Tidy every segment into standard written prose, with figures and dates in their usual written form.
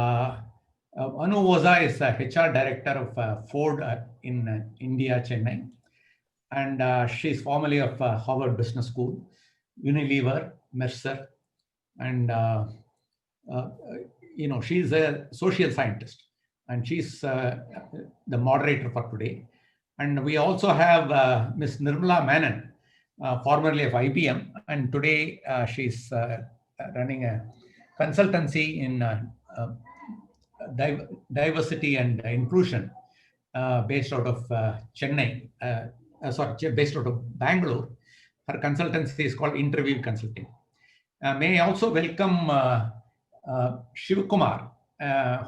Anu Oza is HR director of Ford in India, Chennai. And she's formerly of Harvard Business School, Unilever, Mercer, and she's a social scientist, and she's the moderator for today. And we also have Miss Nirmala Menon, formerly of IBM, and today she's running a consultancy in diversity and inclusion based out of Chennai, based out of Bangalore. Her consultancy is called Interview Consulting. May I also welcome Shiv Kumar,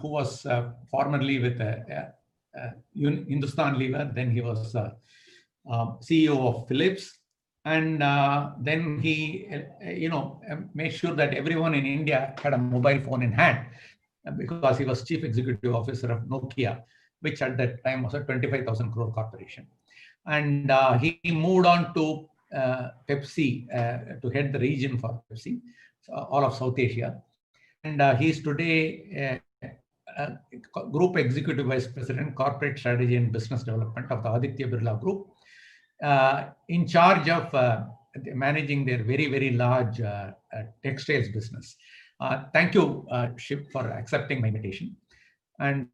who was formerly with Hindustan Lever, then he was CEO of Philips, and then he, made sure that everyone in India had a mobile phone in hand, because he was chief executive officer of Nokia, which at that time was a 25,000 crore corporation. And he moved on to Pepsi to head the region for Pepsi, all of South Asia. And he's today Group Executive Vice President, Corporate Strategy and Business Development of the Aditya Birla Group, in charge of managing their very, very large textiles business. Thank you, Shiv, for accepting my invitation. And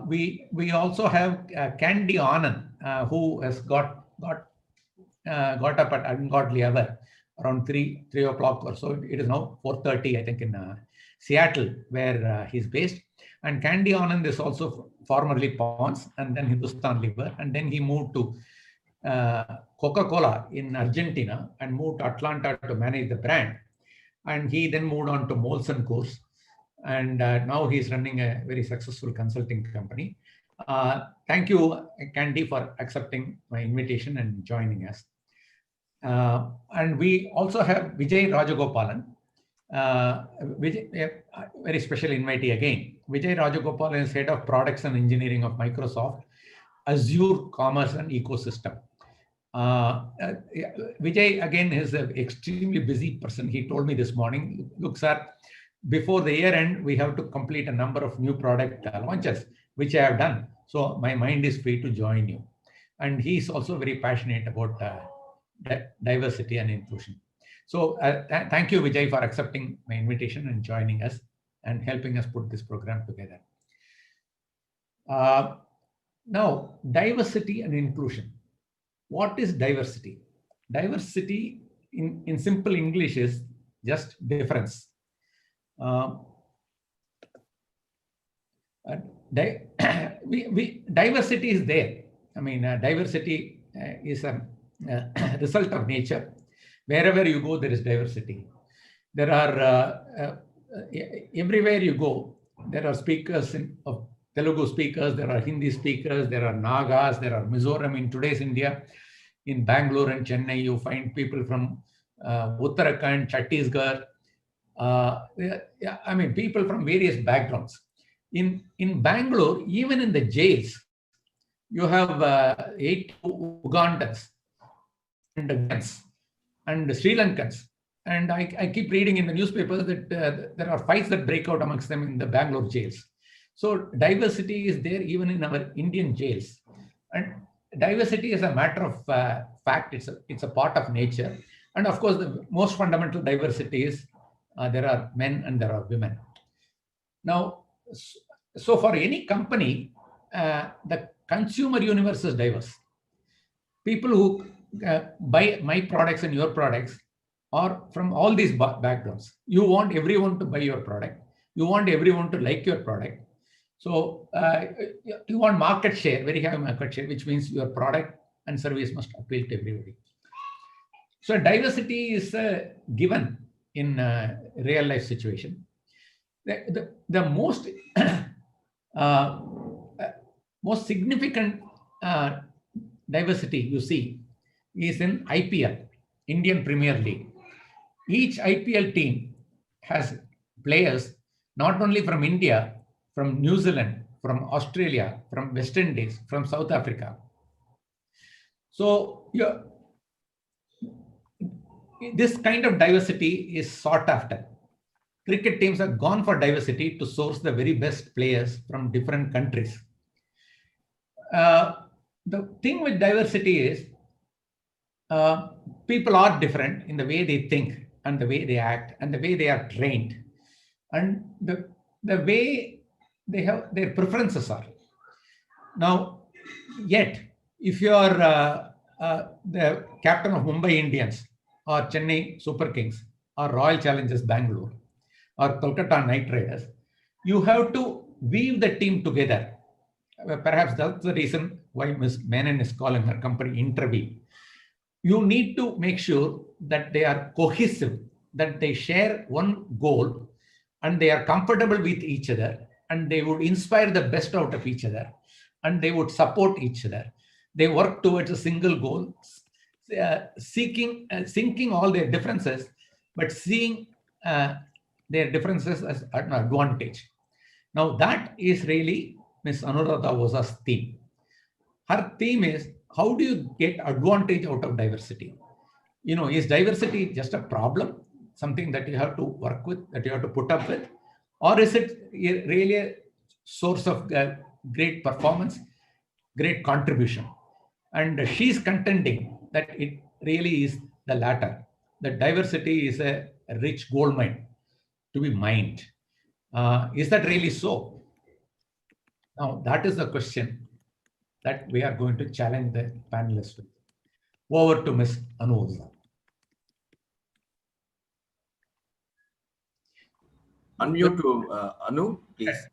we also have Candy Anand, who has got up at ungodly hour around 3 o'clock or so. It is now 4:30, I think, in Seattle, where he's based. And Candy Anand is also formerly Pons and then Hindustan Lever, and then he moved to Coca-Cola in Argentina and moved to Atlanta to manage the brand. And he then moved on to Molson Coors, and now he's running a very successful consulting company. Thank you, Candy, for accepting my invitation and joining us. And we also have Vijay Rajagopalan, very special invitee again. Vijay Rajagopalan is head of products and engineering of Microsoft Azure Commerce and Ecosystem. Vijay again is an extremely busy person. He told me this morning, look, sir, before the year end, we have to complete a number of new product launches, which I have done. So my mind is free to join you. And he's also very passionate about diversity and inclusion. So thank you, Vijay, for accepting my invitation and joining us and helping us put this program together. Now, diversity and inclusion. What is diversity? Diversity in simple English is just difference. Diversity is there. I mean, diversity is a result of nature. Wherever you go, there is diversity. There are, everywhere you go, there are speakers of Telugu speakers, there are Hindi speakers, there are Nagas, there are Mizoram. In today's India, in Bangalore and Chennai, you find people from Uttarakhand, Chhattisgarh, I mean, people from various backgrounds. In Bangalore, even in the jails, you have 8 Ugandans and Sri Lankans. And I keep reading in the newspapers that there are fights that break out amongst them in the Bangalore jails. So diversity is there even in our Indian jails. And diversity is a matter of fact. It's a part of nature. And of course, the most fundamental diversity is there are men and there are women. Now, so for any company, the consumer universe is diverse. People who buy my products and your products are from all these backgrounds. You want everyone to buy your product. You want everyone to like your product. So you want market share, very high market share, which means your product and service must appeal to everybody. So diversity is given in real life situation. The most most significant diversity you see is in IPL, Indian Premier League. Each IPL team has players not only from India, from New Zealand, from Australia, from West Indies, from South Africa. So this kind of diversity is sought after. cricket teams have gone for diversity to source the very best players from different countries. The thing with diversity is people are different in the way they think and the way they act and the way they are trained and the way they have their preferences are. Now, yet, if you are the captain of Mumbai Indians or Chennai Super Kings or Royal Challengers Bangalore or Kolkata Knight Riders, you have to weave the team together. Perhaps that's the reason why Ms. Menon is calling her company Interweave. You need to make sure that they are cohesive, that they share one goal and they are comfortable with each other and they would inspire the best out of each other and they would support each other. They work towards a single goal, sinking all their differences, but seeing their differences as an advantage. Now that is really Ms. Anuradha Oza's theme. Her theme is, how do you get advantage out of diversity? Is diversity just a problem, something that you have to work with, that you have to put up with? Or is it really a source of great performance, great contribution? And she's contending that it really is the latter, that diversity is a rich gold mine to be mined. Is that really so? Now, that is the question that we are going to challenge the panelists with. Over to Ms. Anu. Unmute to Anu, please.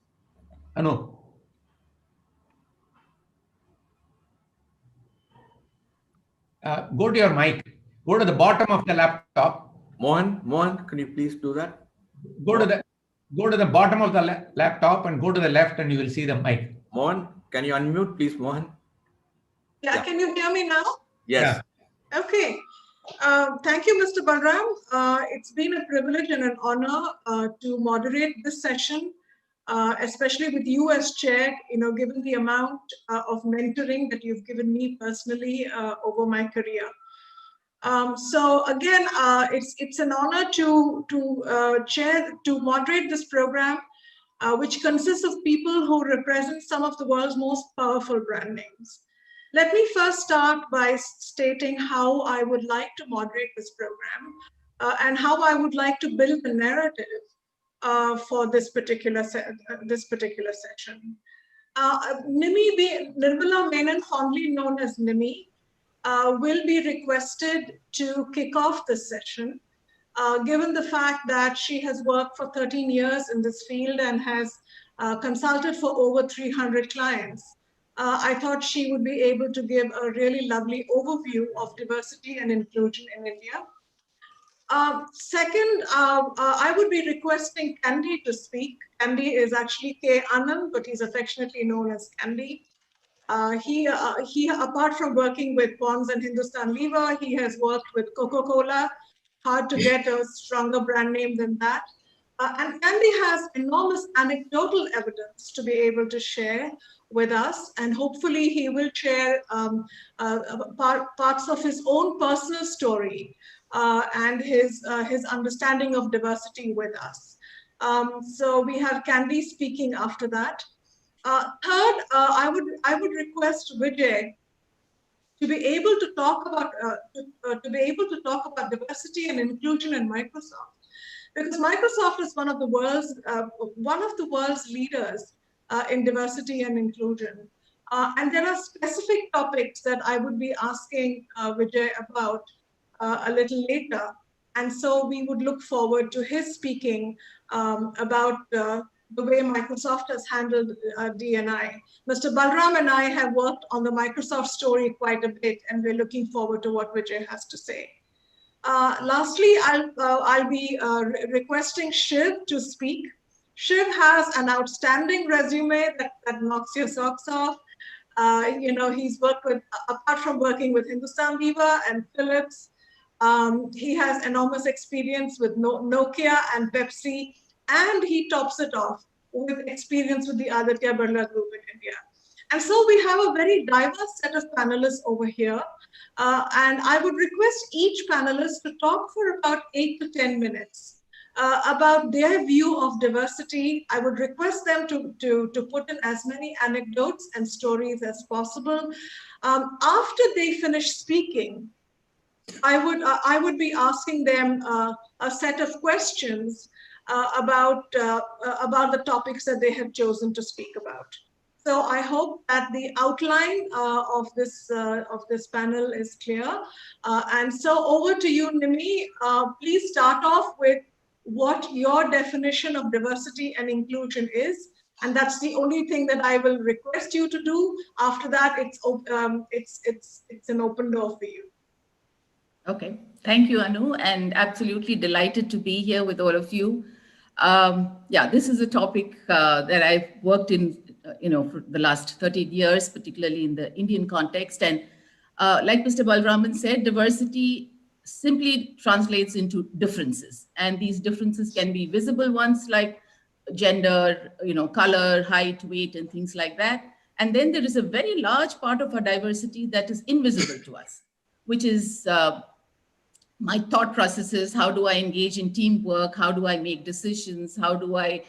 Anu. Go to your mic. Go to the bottom of the laptop. Mohan, can you please do that? Go to the bottom of the laptop and go to the left, and you will see the mic. Mohan, can you unmute, please, Mohan? Yeah, can you hear me now? Yes. Yeah. Okay. Thank you, Mr. Balram. It's been a privilege and an honor to moderate this session, especially with you as chair, given the amount of mentoring that you've given me personally over my career. So again, it's an honor to moderate this program, which consists of people who represent some of the world's most powerful brand names. Let me first start by stating how I would like to moderate this program and how I would like to build the narrative for this particular session. Nirmala Menon, fondly known as Nimi, will be requested to kick off this session, given the fact that she has worked for 13 years in this field and has consulted for over 300 clients. I thought she would be able to give a really lovely overview of diversity and inclusion in India. Second, I would be requesting Candy to speak. Candy is actually K. Anand, but he's affectionately known as Candy. He, apart from working with Pond's and Hindustan Lever, he has worked with Coca-Cola. Hard to get a stronger brand name than that. And Candy has enormous anecdotal evidence to be able to share with us, and hopefully he will share parts of his own personal story and his understanding of diversity with us. So we have Candy speaking after that. Third, I would request Vijay to be able to talk about diversity and inclusion in Microsoft, because Microsoft is one of the world's leaders in diversity and inclusion, and there are specific topics that I would be asking Vijay about a little later, and so we would look forward to his speaking about the way Microsoft has handled D&I. Mr. Balram and I have worked on the Microsoft story quite a bit, and we're looking forward to what Vijay has to say. Lastly, I'll be requesting Shiv to speak. Shiv has an outstanding resume that knocks your socks off. He's worked with, apart from working with Hindustan Lever and Philips, he has enormous experience with Nokia and Pepsi, and he tops it off with experience with the Aditya Birla Group in India. And so we have a very diverse set of panelists over here. And I would request each panelist to talk for about 8 to 10 minutes. about their view of diversity. I would request them to put in as many anecdotes and stories as possible. After they finish speaking, I would be asking them a set of questions about the topics that they have chosen to speak about. So I hope that the outline of this panel is clear. And so over to you, Nimi. Please start off with what your definition of diversity and inclusion is. And that's the only thing that I will request you to do. After that, it's an open door for you. Okay, thank you, Anu, and absolutely delighted to be here with all of you. Yeah, this is a topic that I've worked in, for the last 13 years, particularly in the Indian context. And like Mr. Balraman said, diversity simply translates into differences. And these differences can be visible ones like gender, color, height, weight, and things like that. And then there is a very large part of our diversity that is invisible to us, which is my thought processes. How do I engage in teamwork? How do I make decisions? How do I,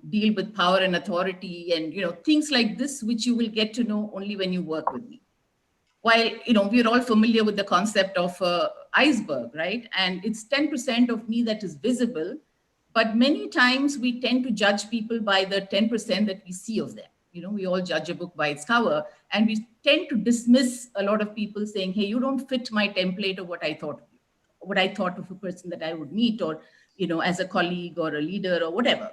deal with power and authority and, things like this, which you will get to know only when you work with me. While, we're all familiar with the concept of iceberg, right? And it's 10% of me that is visible, but many times we tend to judge people by the 10% that we see of them. We all judge a book by its cover, and we tend to dismiss a lot of people saying, hey, you don't fit my template of what I thought of a person that I would meet, or, as a colleague or a leader or whatever.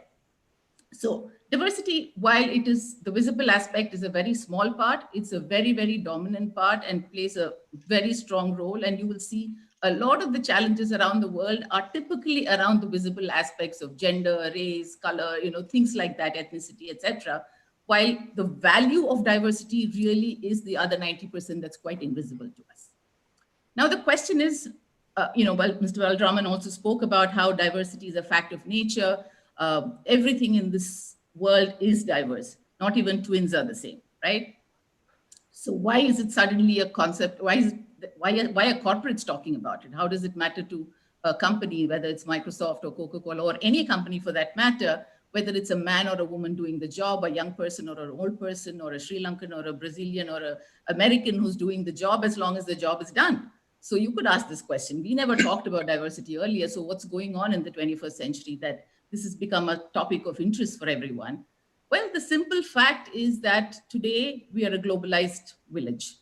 So diversity, while it is the visible aspect, is a very small part, it's a very, very dominant part and plays a very strong role. And you will see a lot of the challenges around the world are typically around the visible aspects of gender, race, color, things like that, ethnicity, etc. While the value of diversity really is the other 90% that's quite invisible to us. Now, the question is, Mr. Balraman also spoke about how diversity is a fact of nature. Everything in this world is diverse. Not even twins are the same, right? So why is it suddenly a concept? Why are corporates talking about it? How does it matter to a company, whether it's Microsoft or Coca-Cola or any company for that matter, whether it's a man or a woman doing the job, a young person or an old person, or a Sri Lankan or a Brazilian or an American who's doing the job, as long as the job is done? So you could ask this question. We never talked about diversity earlier. So what's going on in the 21st century that this has become a topic of interest for everyone? Well, the simple fact is that today we are a globalized village.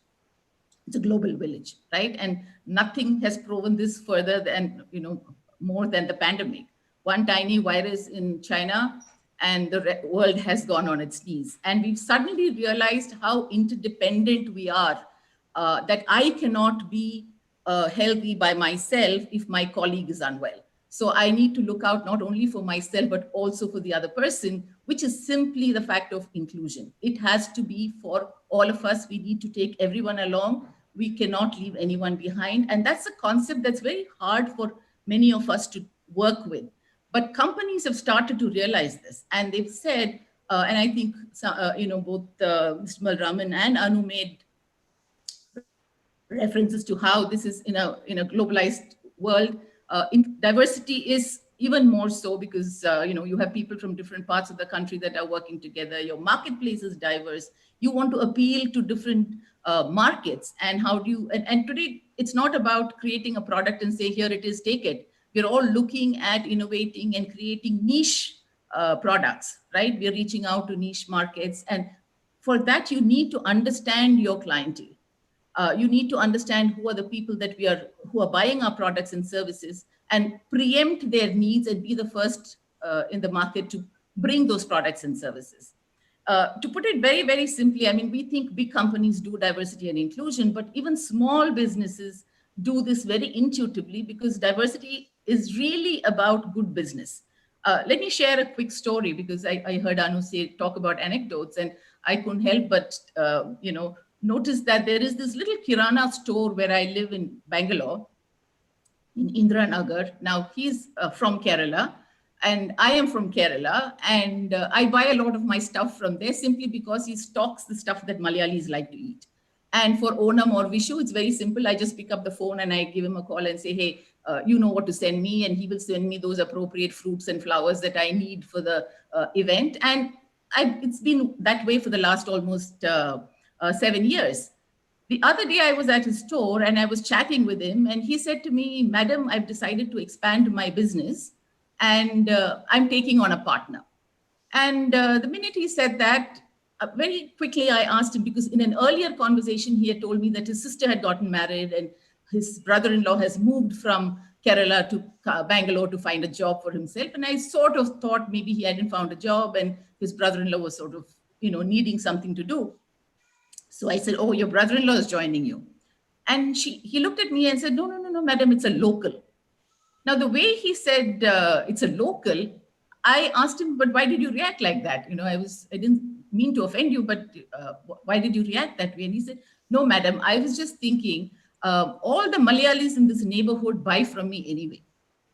It's a global village, right? And nothing has proven this further than, more than the pandemic. One tiny virus in China and the world has gone on its knees. And we've suddenly realized how interdependent we are, that I cannot be healthy by myself if my colleague is unwell. So I need to look out not only for myself, but also for the other person, which is simply the fact of inclusion. It has to be for all of us. We need to take everyone along. We cannot leave anyone behind. And that's a concept that's very hard for many of us to work with. But companies have started to realize this, and they've said, and I think both Mr. Balraman and Anu made references to how this is in a globalized world. Diversity is even more so because you have people from different parts of the country that are working together. Your marketplace is diverse. You want to appeal to different markets, and how do you? And today it's not about creating a product and say, here it is, take it. We're all looking at innovating and creating niche products, right? We're reaching out to niche markets. And for that, you need to understand your clientele. You need to understand who are the people who are buying our products and services, and preempt their needs and be the first in the market to bring those products and services. To put it very, very simply, I mean, we think big companies do diversity and inclusion, but even small businesses do this very intuitively because diversity is really about good business. Let me share a quick story because I heard Anu talk about anecdotes, and I couldn't help but notice that there is this little Kirana store where I live in Bangalore, in Indranagar. Now he's from Kerala, and I am from Kerala, and I buy a lot of my stuff from there simply because he stocks the stuff that Malayalis like to eat. And for Onam or Vishu, it's very simple. I just pick up the phone and I give him a call and say, hey, you know what to send me, and he will send me those appropriate fruits and flowers that I need for the event. And it's been that way for the last almost 7 years. The other day I was at his store and I was chatting with him, and he said to me, Madam, I've decided to expand my business and I'm taking on a partner. And the minute he said that, very quickly I asked him, because in an earlier conversation, he had told me that his sister had gotten married and his brother-in-law has moved from Kerala to Bangalore to find a job for himself. And I sort of thought maybe he hadn't found a job and his brother-in-law was sort of, needing something to do. So I said, oh, your brother-in-law is joining you. And he looked at me and said, no, madam, it's a local. Now, the way he said it's a local, I asked him, but why did you react like that? I didn't mean to offend you, but why did you react that way? And he said, no, madam, I was just thinking all the Malayalis in this neighborhood buy from me anyway.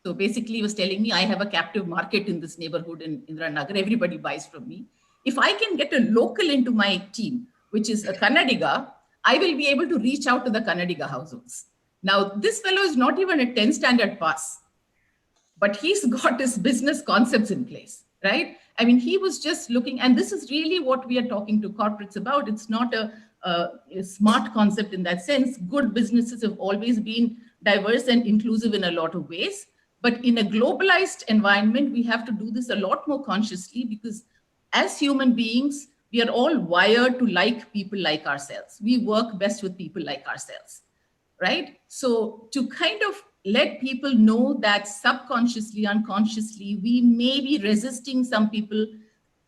So basically he was telling me I have a captive market in this neighborhood in Indiranagar. Everybody buys from me. If I can get a local into my team, which is a Kannadiga, I will be able to reach out to the Kannadiga households. Now, this fellow is not even a 10 standard pass, but he's got his business concepts in place, right? I mean, he was just looking, and this is really what we are talking to corporates about. It's not a smart concept in that sense. Good businesses have always been diverse and inclusive in a lot of ways. But in a globalized environment, we have to do this a lot more consciously, because as human beings, we are all wired to like people like ourselves. We work best with people like ourselves, right? So to kind of let people know that subconsciously, unconsciously, we may be resisting some people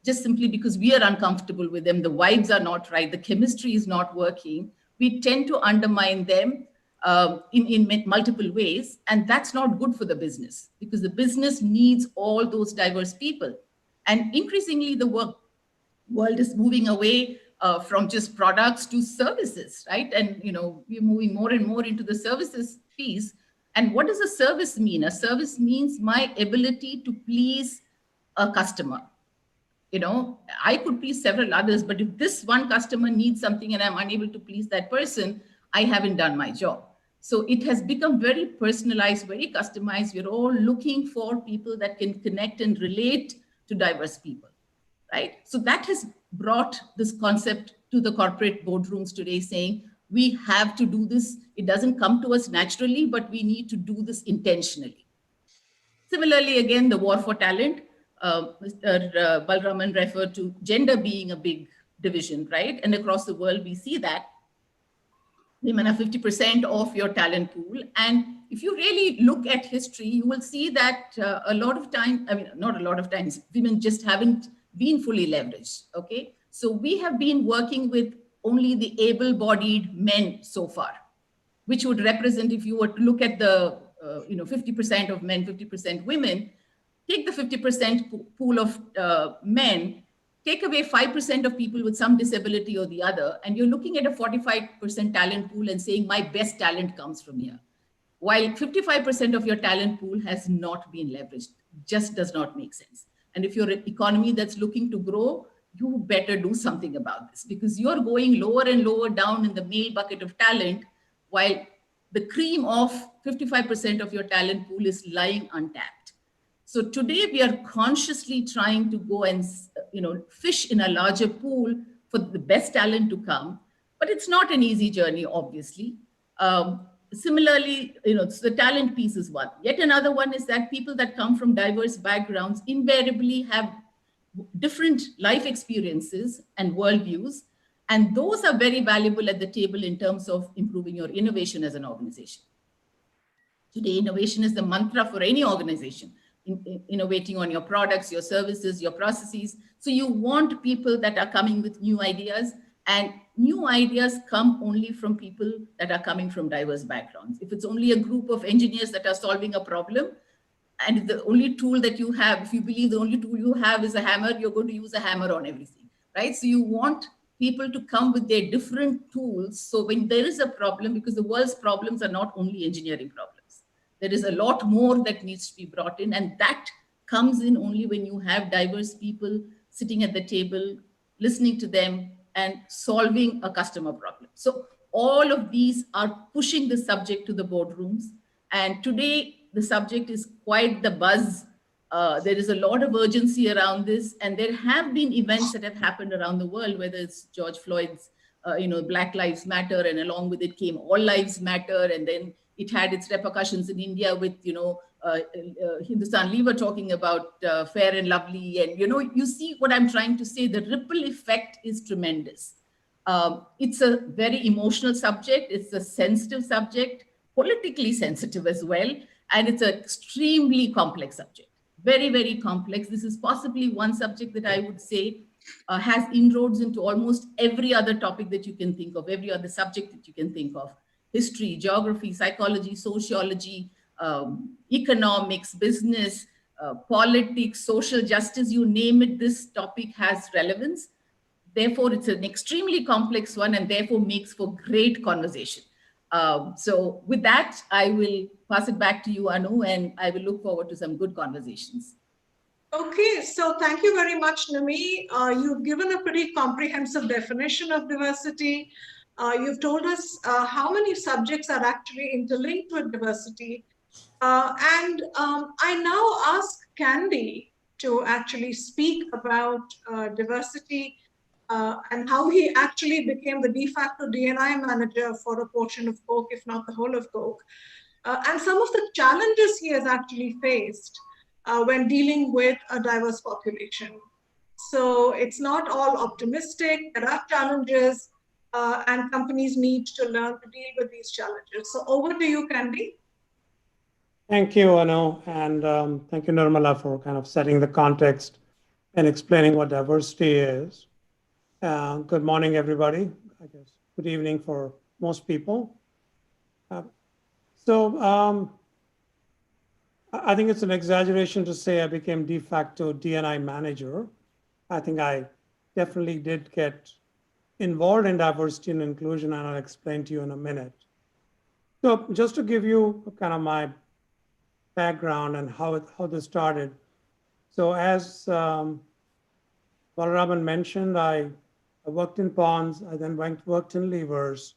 just simply because we are uncomfortable with them. The vibes are not right. The chemistry is not working. We tend to undermine them in multiple ways. And that's not good for the business, because the business needs all those diverse people. And increasingly, the world is moving away from just products to services, right? And we're moving more and more into the services piece. And what does a service mean? A service means my ability to please a customer. I could please several others, but if this one customer needs something and I'm unable to please that person, I haven't done my job. So it has become very personalized, very customized. We're all looking for people that can connect and relate to diverse people, right? So that has brought this concept to the corporate boardrooms today, saying we have to do this. It doesn't come to us naturally, but we need to do this intentionally. Similarly, again, the war for talent, Mr. Balraman referred to gender being a big division, right? And across the world, we see that women are 50% of your talent pool. And if you really look at history, you will see that a lot of time, not a lot of times, women just haven't been fully leveraged, okay? So we have been working with only the able-bodied men so far, which would represent, if you were to look at the 50% of men, 50% women, take the 50% pool of men, take away 5% of people with some disability or the other, and you're looking at a 45% talent pool and saying my best talent comes from here. While 55% of your talent pool has not been leveraged, just does not make sense. And if you're an economy that's looking to grow, you better do something about this, because you're going lower and lower down in the male bucket of talent, while the cream of 55% of your talent pool is lying untapped. So today we are consciously trying to go and fish in a larger pool for the best talent to come, but it's not an easy journey, obviously. Similarly, so the talent piece is one. Yet another one is that people that come from diverse backgrounds invariably have different life experiences and worldviews, and those are very valuable at the table in terms of improving your innovation as an organization. Today, innovation is the mantra for any organization, innovating on your products, your services, your processes. So you want people that are coming with new ideas, and new ideas come only from people that are coming from diverse backgrounds. If it's only a group of engineers that are solving a problem, and the only tool that you have, if you believe the only tool you have is a hammer, you're going to use a hammer on everything, right? So you want people to come with their different tools. So when there is a problem, because the world's problems are not only engineering problems, there is a lot more that needs to be brought in. And that comes in only when you have diverse people sitting at the table, listening to them and solving a customer problem. So all of these are pushing the subject to the boardrooms. And today, the subject is quite the buzz. There is a lot of urgency around this, and there have been events that have happened around the world, whether it's George Floyd's, Black Lives Matter, and along with it came All Lives Matter, and then it had its repercussions in India with, Hindustan Lever talking about Fair and Lovely, and you see what I'm trying to say. The ripple effect is tremendous. It's a very emotional subject. It's a sensitive subject, politically sensitive as well. And it's an extremely complex subject, very, very complex. This is possibly one subject that I would say has inroads into almost every other topic that you can think of, every other subject that you can think of. History, geography, psychology, sociology, economics, business, politics, social justice, you name it, this topic has relevance. Therefore, it's an extremely complex one and therefore makes for great conversation. So with that, I will pass it back to you, Anu, and I will look forward to some good conversations. Okay, so thank you very much, Nami. You've given a pretty comprehensive definition of diversity. You've told us how many subjects are actually interlinked with diversity. And I now ask Candy to actually speak about diversity and how he actually became the de facto D&I manager for a portion of Coke, if not the whole of Coke, and some of the challenges he has actually faced when dealing with a diverse population. So it's not all optimistic. There are challenges, and companies need to learn to deal with these challenges. So over to you, Candy. Thank you, Anu, and thank you, Nirmala, for kind of setting the context and explaining what diversity is. Good morning, everybody. I guess good evening for most people. I think it's an exaggeration to say I became de facto D&I manager. I think I definitely did get involved in diversity and inclusion, and I'll explain to you in a minute. So just to give you kind of my background and how this started. So as Balaraman mentioned, I worked in ponds, I then worked in levers,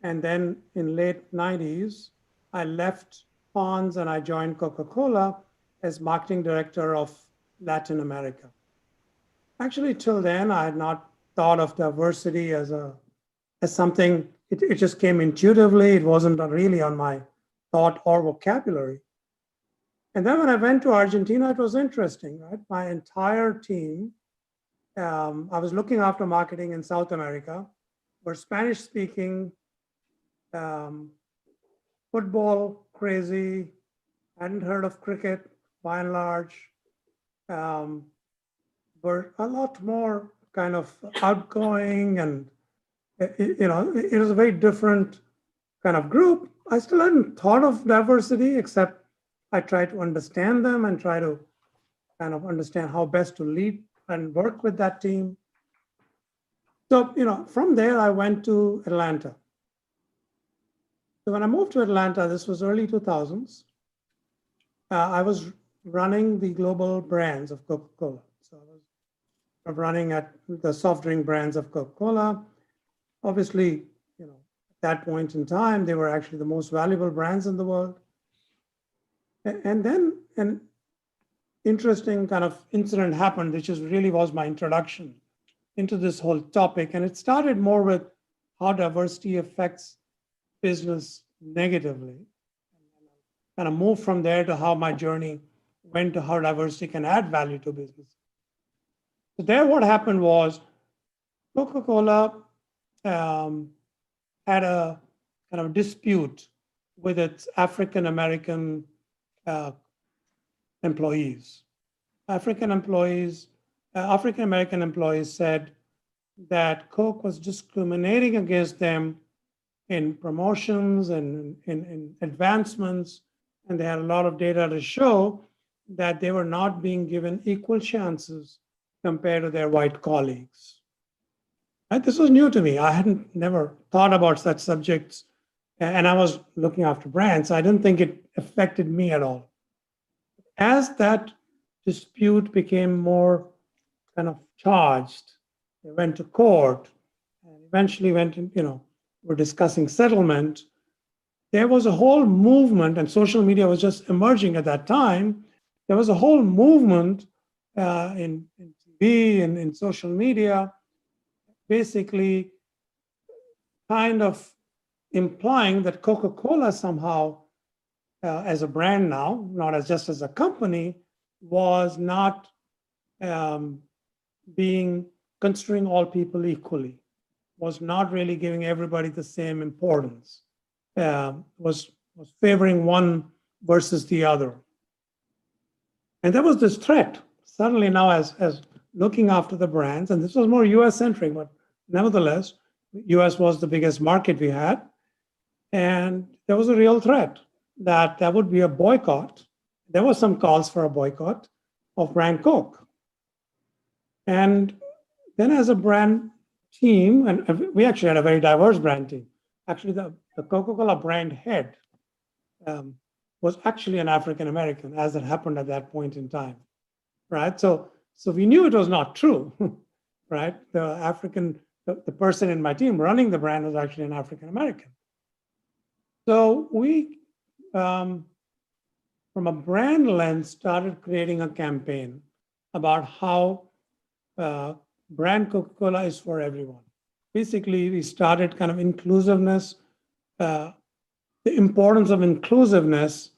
and then in late 90s, I left ponds and I joined Coca-Cola as marketing director of Latin America. Actually, till then, I had not thought of diversity as something, it just came intuitively. It wasn't really on my thought or vocabulary. And then when I went to Argentina, it was interesting, right? My entire team, I was looking after marketing in South America, were Spanish speaking, football crazy, hadn't heard of cricket by and large, were a lot more kind of outgoing, and it was a very different kind of group. I still hadn't thought of diversity, except I try to understand them and try to kind of understand how best to lead and work with that team. So, from there, I went to Atlanta. So when I moved to Atlanta, this was early 2000s, I was running the global brands of Coca-Cola. So I was running at the soft drink brands of Coca-Cola. Obviously, at that point in time, they were actually the most valuable brands in the world. And then an interesting kind of incident happened, which really was my introduction into this whole topic. And it started more with how diversity affects business negatively. And I moved from there to how my journey went to how diversity can add value to business. So there what happened was Coca-Cola had a kind of dispute with its African-American employees. African-American employees said that Coke was discriminating against them in promotions and in advancements, and they had a lot of data to show that they were not being given equal chances compared to their white colleagues. And this was new to me. I never thought about such subjects, and I was looking after brands. I didn't think it affected me at all. As that dispute became more kind of charged, they went to court and eventually went in, were discussing settlement, there was a whole movement, and social media was just emerging at that time. There was a whole movement in TV and in social media, basically kind of implying that Coca-Cola somehow, as a brand now, not as just as a company, was not being considering all people equally, was not really giving everybody the same importance, was favoring one versus the other. And there was this threat. Suddenly now, as looking after the brands, and this was more US centric, but nevertheless, US was the biggest market we had. And there was a real threat that there would be a boycott. There were some calls for a boycott of brand Coke. And then as a brand team, and we actually had a very diverse brand team. Actually, the Coca-Cola brand head was actually an African-American, as it happened at that point in time, right? So we knew it was not true, right? The person in my team running the brand was actually an African-American. So we, from a brand lens, started creating a campaign about how brand Coca-Cola is for everyone. Basically, we started kind of inclusiveness, the importance of inclusiveness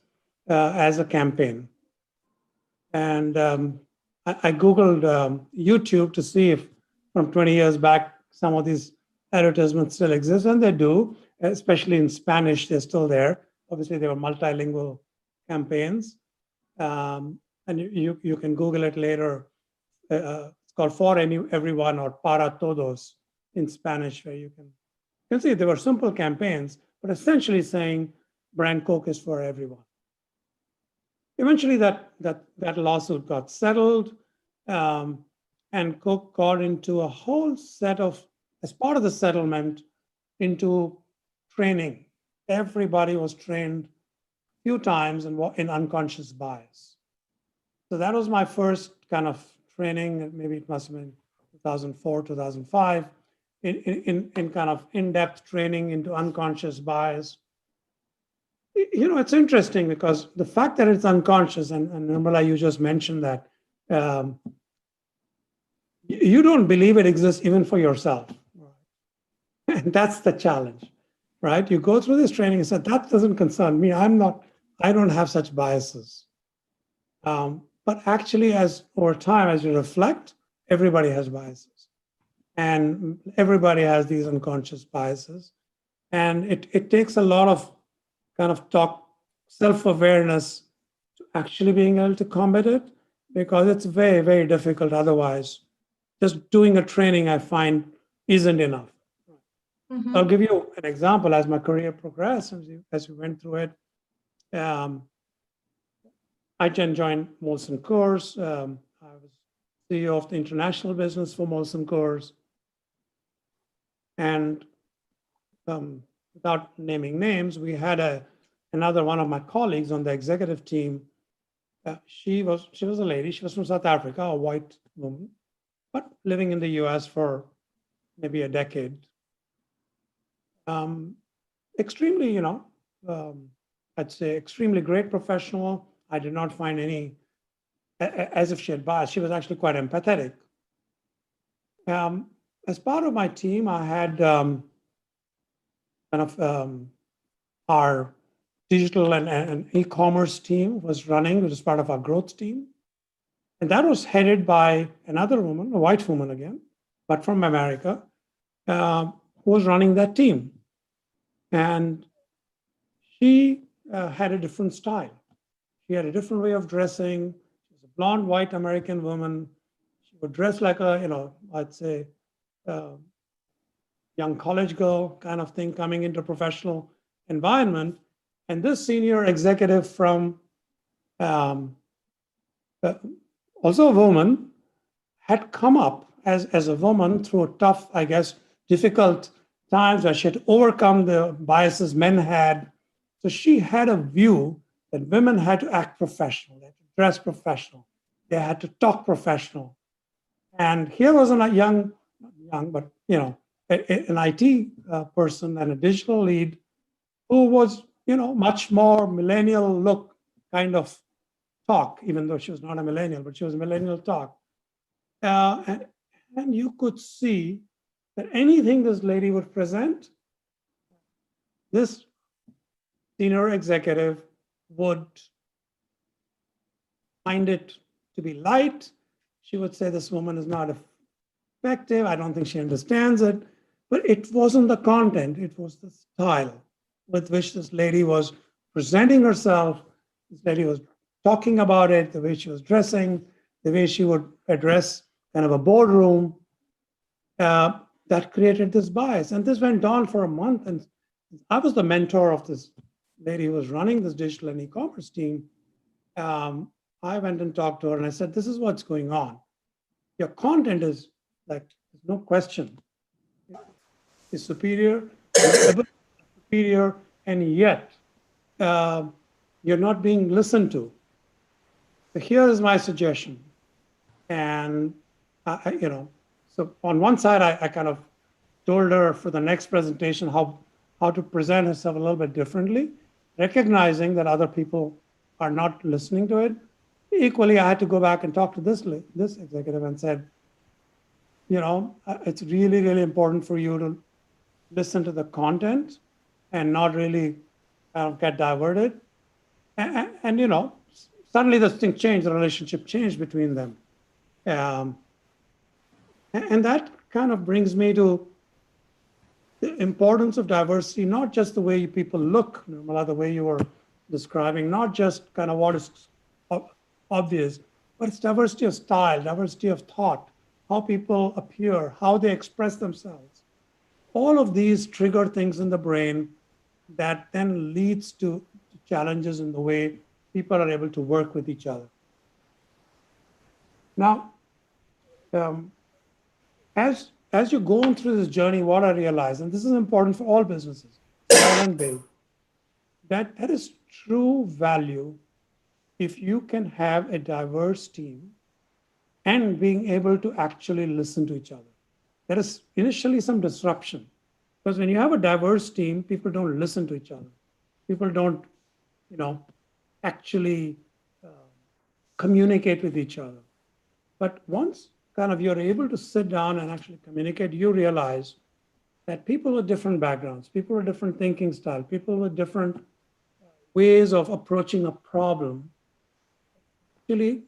as a campaign. And I Googled YouTube to see if from 20 years back, some of these advertisements still exist, and they do, especially in Spanish, they're still there. Obviously, they were multilingual campaigns. And you can Google it later. It's called For Everyone or Para Todos in Spanish, where you can see they were simple campaigns, but essentially saying brand Coke is for everyone. Eventually, that lawsuit got settled, and Coke got into a whole set of, as part of the settlement, into training. Everybody was trained a few times in unconscious bias. So that was my first kind of training. Maybe it must have been 2004, 2005, in kind of in-depth training into unconscious bias. You know, it's interesting because the fact that it's unconscious, and Nirmala, you just mentioned that, you don't believe it exists even for yourself. And that's the challenge, right? You go through this training and say, that doesn't concern me. I don't have such biases. But actually, over time, as you reflect, everybody has biases. And everybody has these unconscious biases. And it takes a lot of kind of self-awareness to actually being able to combat it, because it's very, very difficult otherwise. Just doing a training, I find, isn't enough. Mm-hmm. I'll give you an example. As my career progressed, as we went through it, I then joined Molson Coors. I was CEO of the international business for Molson Coors. And without naming names, we had another one of my colleagues on the executive team. She was a lady. She was from South Africa, a white woman, but living in the US for maybe a decade. Extremely, I'd say extremely great professional. I did not find any, as if she had bias. She was actually quite empathetic. As part of my team, I had our digital and e-commerce team was running, which was part of our growth team. And that was headed by another woman, a white woman again, but from America, who was running that team. And she had a different style. She had a different way of dressing. She was a blonde, white American woman. She would dress like a, I'd say, young college girl kind of thing, coming into a professional environment. And this senior executive from, also a woman, had come up as a woman through a tough, I guess, difficult times where she had overcome the biases men had. So she had a view that women had to act professional, they had to dress professional, they had to talk professional. And here was a not young, but an IT person and a digital lead who was, much more millennial look kind of talk, even though she was not a millennial, but she was millennial talk. And you could see that anything this lady would present, this senior executive would find it to be light. She would say, this woman is not effective. I don't think she understands it. But it wasn't the content, it was the style with which this lady was presenting herself. This lady was talking about it, the way she was dressing, the way she would address kind of a boardroom, that created this bias. And this went on for a month. And I was the mentor of this lady who was running this digital and e-commerce team. I went and talked to her and I said, this is what's going on. Your content is like, there's no question, is superior, superior, and yet you're not being listened to. So here is my suggestion. And, so on one side, I kind of told her for the next presentation how to present herself a little bit differently, recognizing that other people are not listening to it. Equally, I had to go back and talk to this executive and said, it's really, really important for you to listen to the content and not really get diverted. And suddenly this thing changed, the relationship changed between them. And that kind of brings me to the importance of diversity, not just the way people look, Nirmala, the way you were describing, not just kind of what is obvious, but it's diversity of style, diversity of thought, how people appear, how they express themselves. All of these trigger things in the brain that then leads to challenges in the way people are able to work with each other. Now, as you're going through this journey, what I realize, and this is important for all businesses, small and big, that is true value if you can have a diverse team and being able to actually listen to each other. There is initially some disruption because when you have a diverse team, people don't listen to each other. People don't, actually communicate with each other. But once kind of you're able to sit down and actually communicate, you realize that people with different backgrounds, people with different thinking style, people with different ways of approaching a problem actually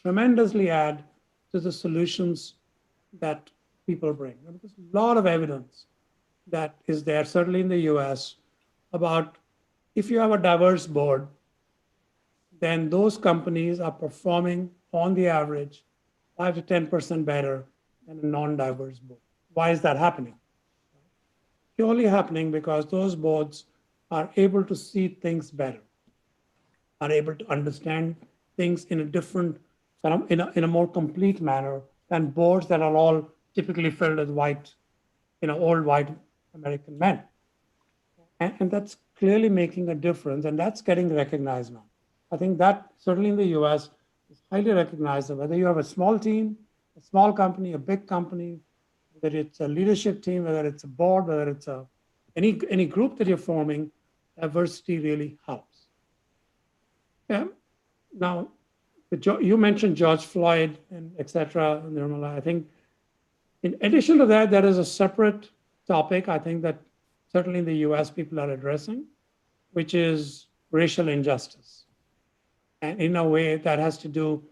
tremendously add to the solutions that people bring. And there's a lot of evidence that is there, certainly in the US, about if you have a diverse board, then those companies are performing on the average 5 to 10% better than a non-diverse board. Why is that happening? Purely happening because those boards are able to see things better, are able to understand things in a different, in a more complete manner than boards that are all typically filled with white, old white American men. And that's clearly making a difference, and that's getting recognized now. I think that certainly in the US is highly recognized that whether you have a small team, a small company, a big company, whether it's a leadership team, whether it's a board, whether it's any group that you're forming, diversity really helps. Yeah. Now, you mentioned George Floyd and et cetera, Nirmala. I think in addition to that, there is a separate topic I think that certainly in the US people are addressing, which is racial injustice. And in a way that has to do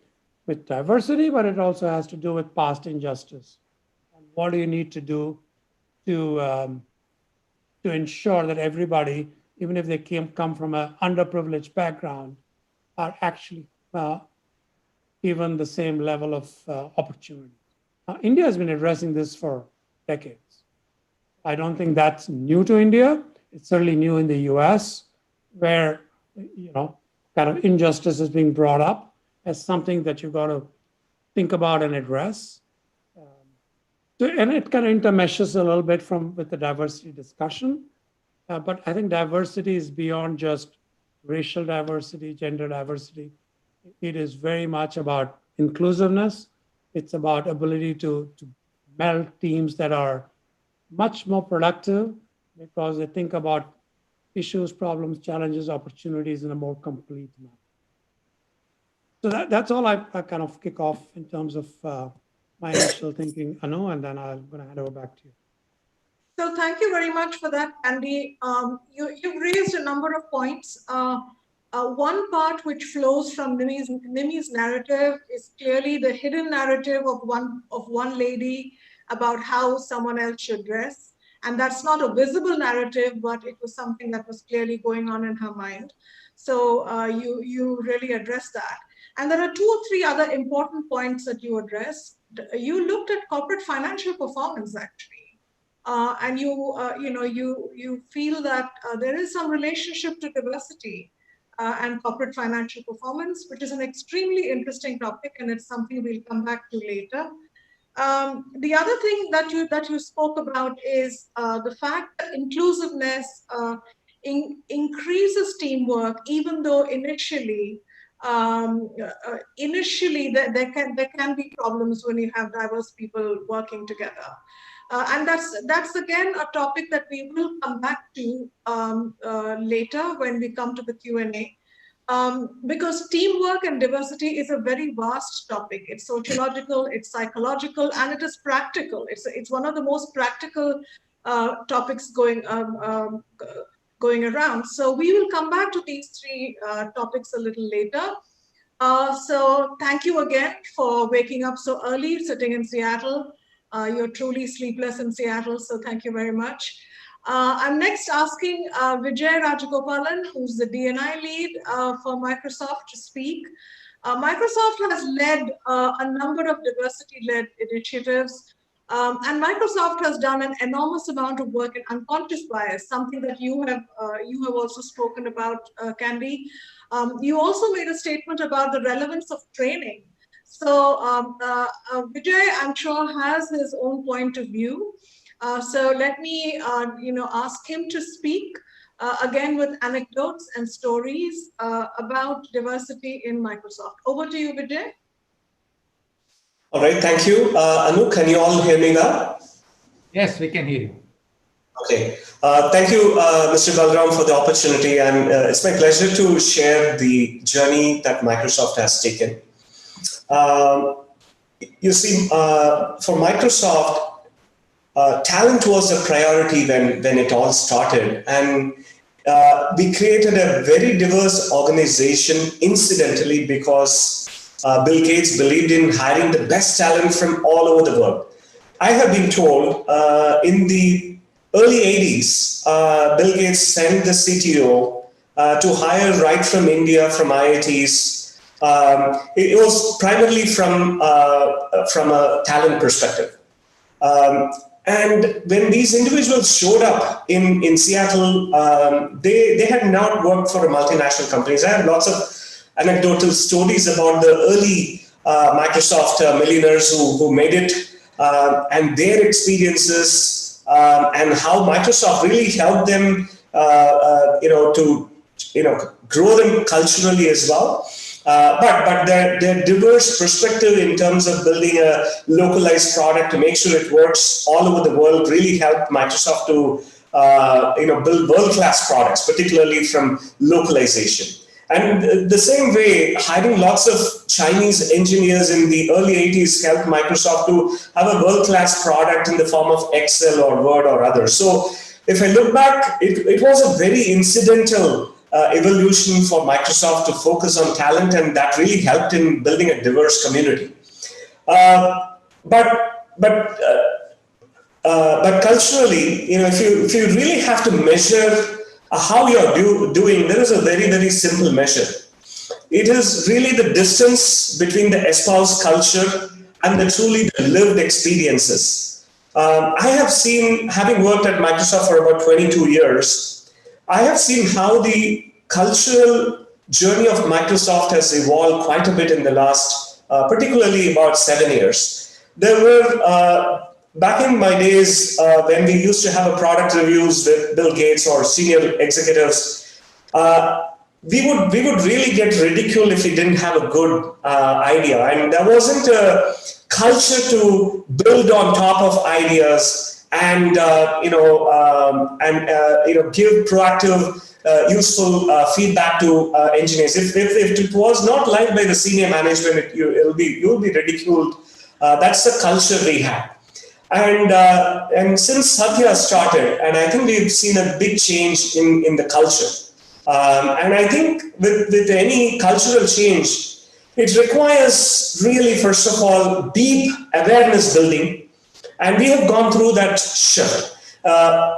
with diversity, but it also has to do with past injustice. And what do you need to do to ensure that everybody, even if they come from an underprivileged background, are actually given the same level of opportunity. India has been addressing this for decades. I don't think that's new to India. It's certainly new in the US, where kind of injustice is being brought up as something that you've got to think about and address. And it kind of intermeshes a little bit with the diversity discussion. But I think diversity is beyond just racial diversity, gender diversity. It is very much about inclusiveness. It's about ability to meld teams that are much more productive because they think about issues, problems, challenges, opportunities in a more complete manner. So that's all I kind of kick off in terms of my initial thinking, Anu, and then I'm going to hand over back to you. So thank you very much for that, Andy. You've raised a number of points. One part which flows from Nimi's narrative is clearly the hidden narrative of one lady about how someone else should dress. And that's not a visible narrative, but it was something that was clearly going on in her mind. So you really addressed that. And there are 2 or 3 other important points that you addressed. You looked at corporate financial performance, actually. And you feel that there is some relationship to diversity and corporate financial performance, which is an extremely interesting topic, and it's something we'll come back to later. The other thing that you spoke about is the fact that inclusiveness increases teamwork, even though initially there can be problems when you have diverse people working together. And that's again a topic that we will come back to later when we come to the Q&A. Because teamwork and diversity is a very vast topic. It's sociological, it's psychological, and it is practical. It's one of the most practical topics going around. So we will come back to these 3 topics a little later. So thank you again for waking up so early, sitting in Seattle. You're truly sleepless in Seattle, so thank you very much. I'm next asking Vijay Rajagopalan, who's the D&I lead for Microsoft, to speak. Microsoft has led a number of diversity-led initiatives, and Microsoft has done an enormous amount of work in unconscious bias, something that you have also spoken about, Candy. You also made a statement about the relevance of training. So Vijay, I'm sure, has his own point of view. So let me ask him to speak again with anecdotes and stories about diversity in Microsoft. Over to you, Vijay. All right, thank you. Anu, can you all hear me now? Yes, we can hear you. Okay. Thank you, Mr. Balram, for the opportunity. And it's my pleasure to share the journey that Microsoft has taken. You see, for Microsoft, talent was a priority when it all started. And we created a very diverse organization, incidentally, because Bill Gates believed in hiring the best talent from all over the world. I have been told in the early 80s, Bill Gates sent the CTO to hire right from India, from IITs. It was primarily from a talent perspective. And when these individuals showed up in Seattle, they had not worked for multinational companies. I have lots of anecdotal stories about the early Microsoft millionaires who made it and their experiences and how Microsoft really helped them, to grow them culturally as well. But their diverse perspective in terms of building a localized product to make sure it works all over the world really helped Microsoft to build world-class products, particularly from localization. And the same way, hiring lots of Chinese engineers in the early 80s helped Microsoft to have a world-class product in the form of Excel or Word or others. So if I look back, it was a very incidental evolution for Microsoft to focus on talent, and that really helped in building a diverse community. But culturally, if you really have to measure how you're doing, there is a very, very simple measure. It is really the distance between the espoused culture and the truly lived experiences. I have seen, having worked at Microsoft for about 22 years, I have seen how the cultural journey of Microsoft has evolved quite a bit in the last, particularly about 7 years. There were, back in my days, when we used to have a product reviews with Bill Gates or senior executives, we would really get ridiculed if we didn't have a good idea. And there wasn't a culture to build on top of ideas and give proactive, useful feedback to engineers. If it was not liked by the senior management, you'll be ridiculed. That's the culture we have. And since Satya started, and I think we've seen a big change in the culture. And I think with any cultural change, it requires really, first of all, deep awareness building. And we have gone through that shift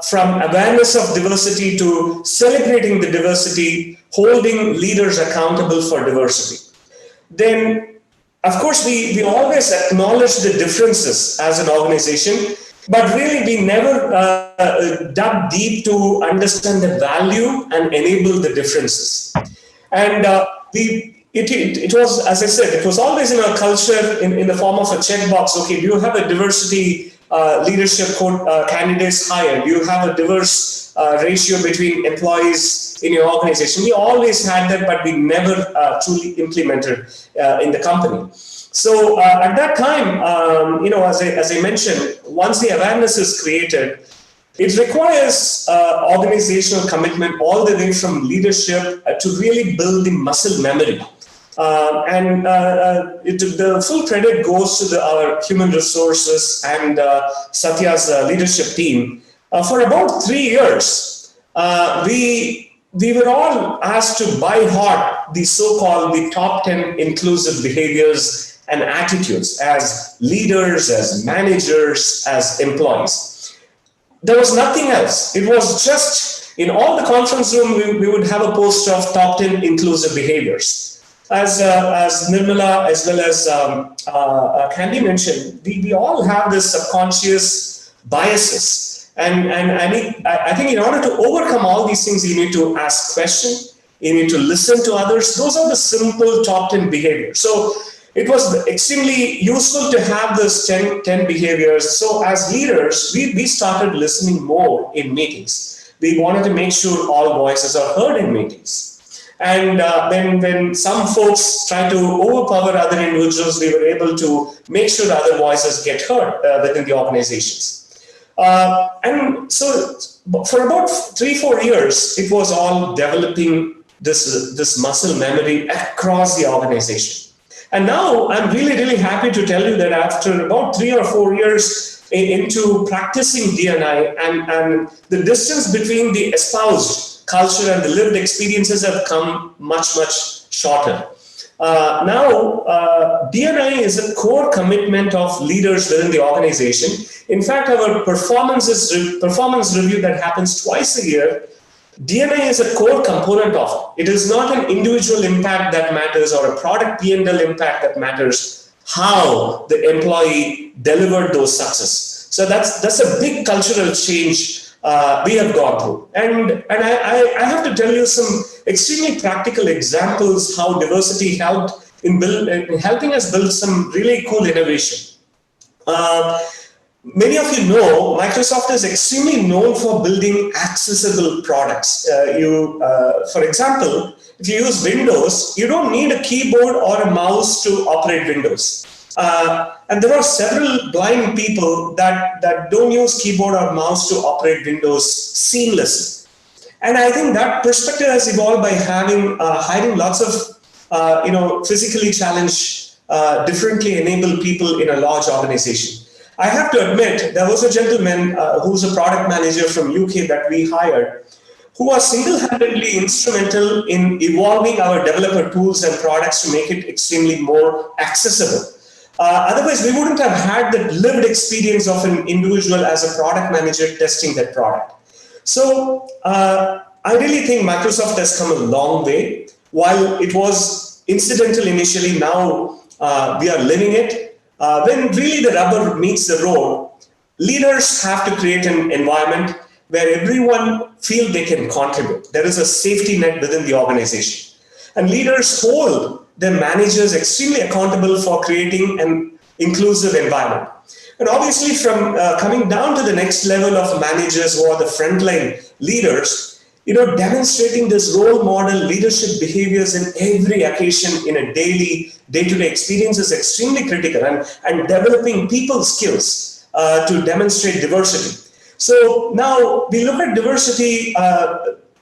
from awareness of diversity to celebrating the diversity, holding leaders accountable for diversity. Then, of course, we always acknowledge the differences as an organization, but really we never dug deep to understand the value and enable the differences. And it was, as I said, it was always in our culture in the form of a checkbox. Okay, do you have a diversity leadership candidates hired? Do you have a diverse ratio between employees in your organization? We always had that, but we never truly implemented in the company. So at that time, as I mentioned, once the awareness is created, it requires organizational commitment all the way from leadership to really build the muscle memory. The full credit goes to our human resources and Satya's leadership team. For about 3 years, we were all asked to by heart the so-called top 10 inclusive behaviors and attitudes as leaders, as managers, as employees. There was nothing else. It was just in all the conference room, we would have a poster of top 10 inclusive behaviors. As Nirmala as well as Candy mentioned, we all have this subconscious biases. And I think in order to overcome all these things, you need to ask questions, you need to listen to others. Those are the simple top 10 behaviors. So it was extremely useful to have this 10 behaviors. So as leaders, we started listening more in meetings. We wanted to make sure all voices are heard in meetings. And when some folks try to overpower other individuals, we were able to make sure other voices get heard within the organizations. And so for about 3-4 years, it was all developing this muscle memory across the organization. And now I'm really, really happy to tell you that after about 3 or 4 years into practicing D&I, and the distance between the espoused culture and the lived experiences have come much, much shorter. Now, D&I is a core commitment of leaders within the organization. In fact, our performance review that happens twice a year, D&I is a core component of it. It is not an individual impact that matters or a product P&L impact that matters, how the employee delivered those success. So that's a big cultural change we have gone through. And I have to tell you some extremely practical examples how diversity helped in helping us build some really cool innovation. Many of you know Microsoft is extremely known for building accessible products. For example, if you use Windows, you don't need a keyboard or a mouse to operate Windows. And there are several blind people that don't use keyboard or mouse to operate Windows seamlessly. And I think that perspective has evolved by hiring lots of physically challenged, differently enabled people in a large organization. I have to admit, there was a gentleman who's a product manager from UK that we hired, who was single-handedly instrumental in evolving our developer tools and products to make it extremely more accessible. Otherwise, we wouldn't have had the lived experience of an individual as a product manager testing that product. So I really think Microsoft has come a long way. While it was incidental initially, now we are living it. When really the rubber meets the road, leaders have to create an environment where everyone feel they can contribute. There is a safety net within the organization. And leaders hold their managers extremely accountable for creating an inclusive environment. And obviously from coming down to the next level of managers who are the frontline leaders, demonstrating this role model leadership behaviors in every occasion in a day-to-day experience is extremely critical, and developing people skills to demonstrate diversity. So now we look at diversity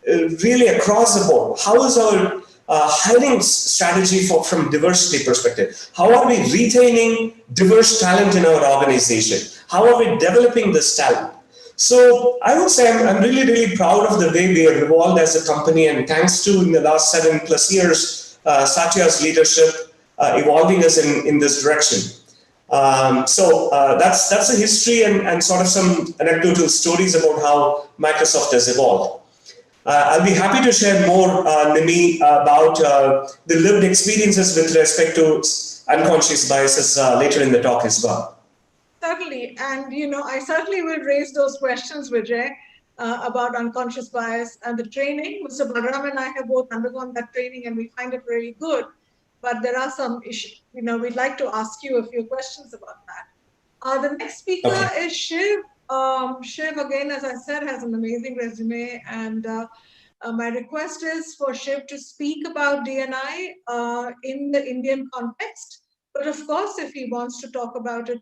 really across the board. How is our hiring strategy from diversity perspective? How are we retaining diverse talent in our organization? How are we developing this talent? So I would say I'm really, really proud of the way we have evolved as a company, and thanks to in the last 7+ years, Satya's leadership evolving us in this direction. So that's the history and sort of some anecdotal stories about how Microsoft has evolved. I'll be happy to share more, Nimi, about the lived experiences with respect to unconscious biases later in the talk as well. Certainly, and I certainly will raise those questions, Vijay, about unconscious bias and the training. Mr. Balram and I have both undergone that training, and we find it really good. But there are some issues. We'd like to ask you a few questions about that. The next speaker is Shiv. Shiv, again, as I said, has an amazing resume, and my request is for Shiv to speak about D&I in the Indian context. But of course, if he wants to talk about it,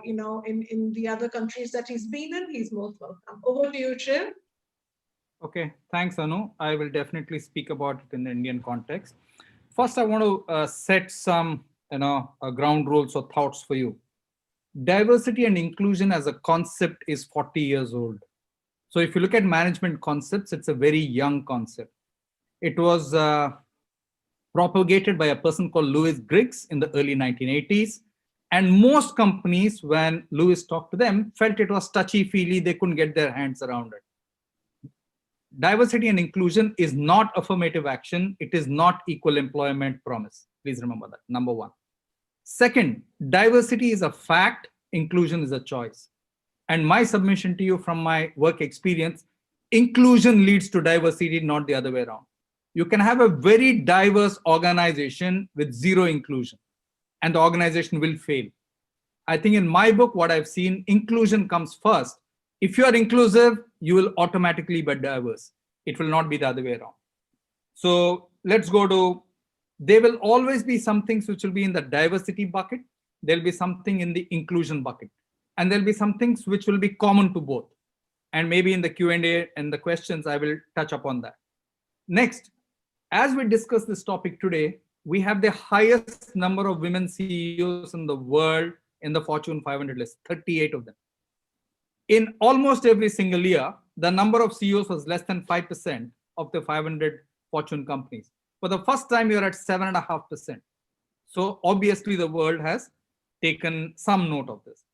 in the other countries that he's been in, he's most welcome. Over to you, Shiv. Okay, thanks, Anu. I will definitely speak about it in the Indian context. First, I want to set some, ground rules or thoughts for you. Diversity and inclusion as a concept is 40 years old. So if you look at management concepts, it's a very young concept. It was propagated by a person called Louis Griggs in the early 1980s. And most companies, when Louis talked to them, felt it was touchy-feely, they couldn't get their hands around it. Diversity and inclusion is not affirmative action. It is not equal employment promise. Please remember that, number one. Second, diversity is a fact, inclusion is a choice. And my submission to you from my work experience, inclusion leads to diversity, not the other way around. You can have a very diverse organization with zero inclusion, and the organization will fail. I think in my book, what I've seen, inclusion comes first. If you are inclusive, you will automatically be diverse. It will not be the other way around. So let's go to, there will always be some things which will be in the diversity bucket. There'll be something in the inclusion bucket. And there'll be some things which will be common to both. And maybe in the Q&A and the questions, I will touch upon that. Next, as we discuss this topic today, we have the highest number of women CEOs in the world in the Fortune 500 list, 38 of them. In almost every single year, the number of CEOs was less than 5% of the 500 Fortune companies. For the first time, you're at 7.5%. So obviously the world has taken some note of this.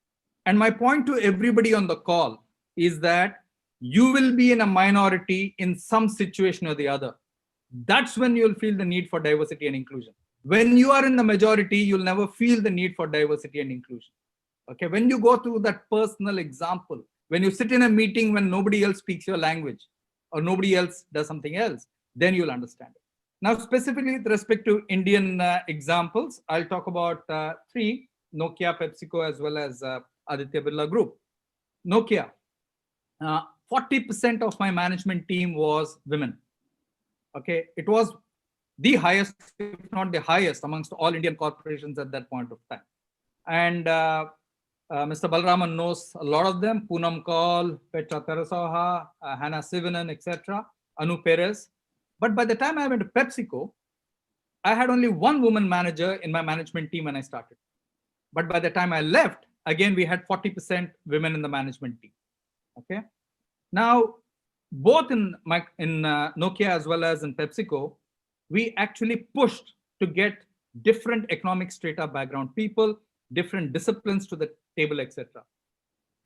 And my point to everybody on the call is that you will be in a minority in some situation or the other. That's when you'll feel the need for diversity and inclusion. When you are in the majority, you'll never feel the need for diversity and inclusion. Okay, when you go through that personal example, when you sit in a meeting when nobody else speaks your language or nobody else does something else, then you'll understand it. Now, specifically with respect to Indian examples, I'll talk about three: Nokia, PepsiCo, as well as Aditya Birla Group. Nokia, 40% of my management team was women. Okay, it was the highest, if not the highest, amongst all Indian corporations at that point of time. And Mr. Balraman knows a lot of them: Poonam Kaul, Petra Tarasoha, Hannah Sivanan, etc., Anu Perez. But by the time I went to PepsiCo, I had only one woman manager in my management team when I started. But by the time I left, again, we had 40% women in the management team. Okay. Now, both in Nokia as well as in PepsiCo, we actually pushed to get different economic strata background people, different disciplines to the table, etc.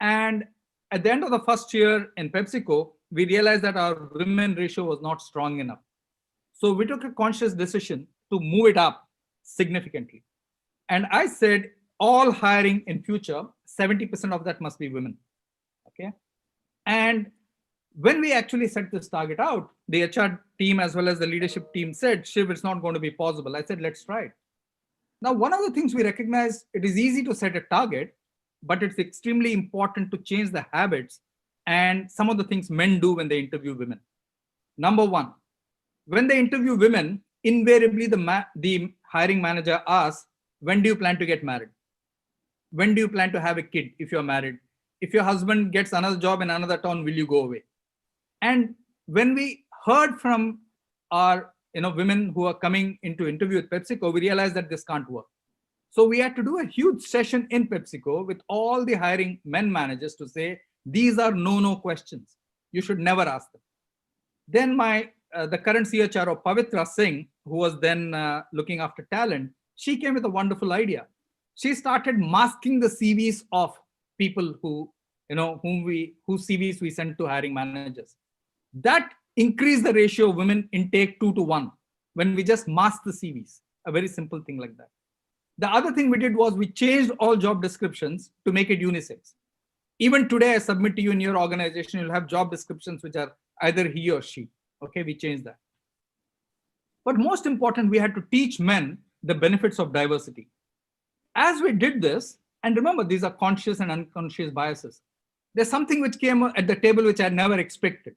And at the end of the first year in PepsiCo, we realized that our women ratio was not strong enough. So we took a conscious decision to move it up significantly. And I said, all hiring in future, 70% of that must be women. Okay. And when we actually set this target out, the HR team as well as the leadership team said, Shiv, it's not going to be possible. I said, let's try it. Now, one of the things we recognize, it is easy to set a target, but it's extremely important to change the habits and some of the things men do when they interview women. Number one, when they interview women, invariably the hiring manager asks, when do you plan to get married? When do you plan to have a kid if you're married? If your husband gets another job in another town, will you go away? And when we heard from our women who are coming into interview with PepsiCo, we realized that this can't work. So we had to do a huge session in PepsiCo with all the hiring men managers to say, these are no questions. You should never ask them. Then the current CHRO, Pavitra Singh, who was then looking after talent, she came with a wonderful idea. She started masking the CVs of people who, whose CVs we sent to hiring managers. That increased the ratio of women intake 2 to 1 when we just masked the CVs, a very simple thing like that. The other thing we did was we changed all job descriptions to make it unisex. Even today, I submit to you in your organization, you'll have job descriptions which are either he or she. Okay, we changed that. But most important, we had to teach men the benefits of diversity. As we did this, and remember, these are conscious and unconscious biases. There's something which came at the table which I never expected.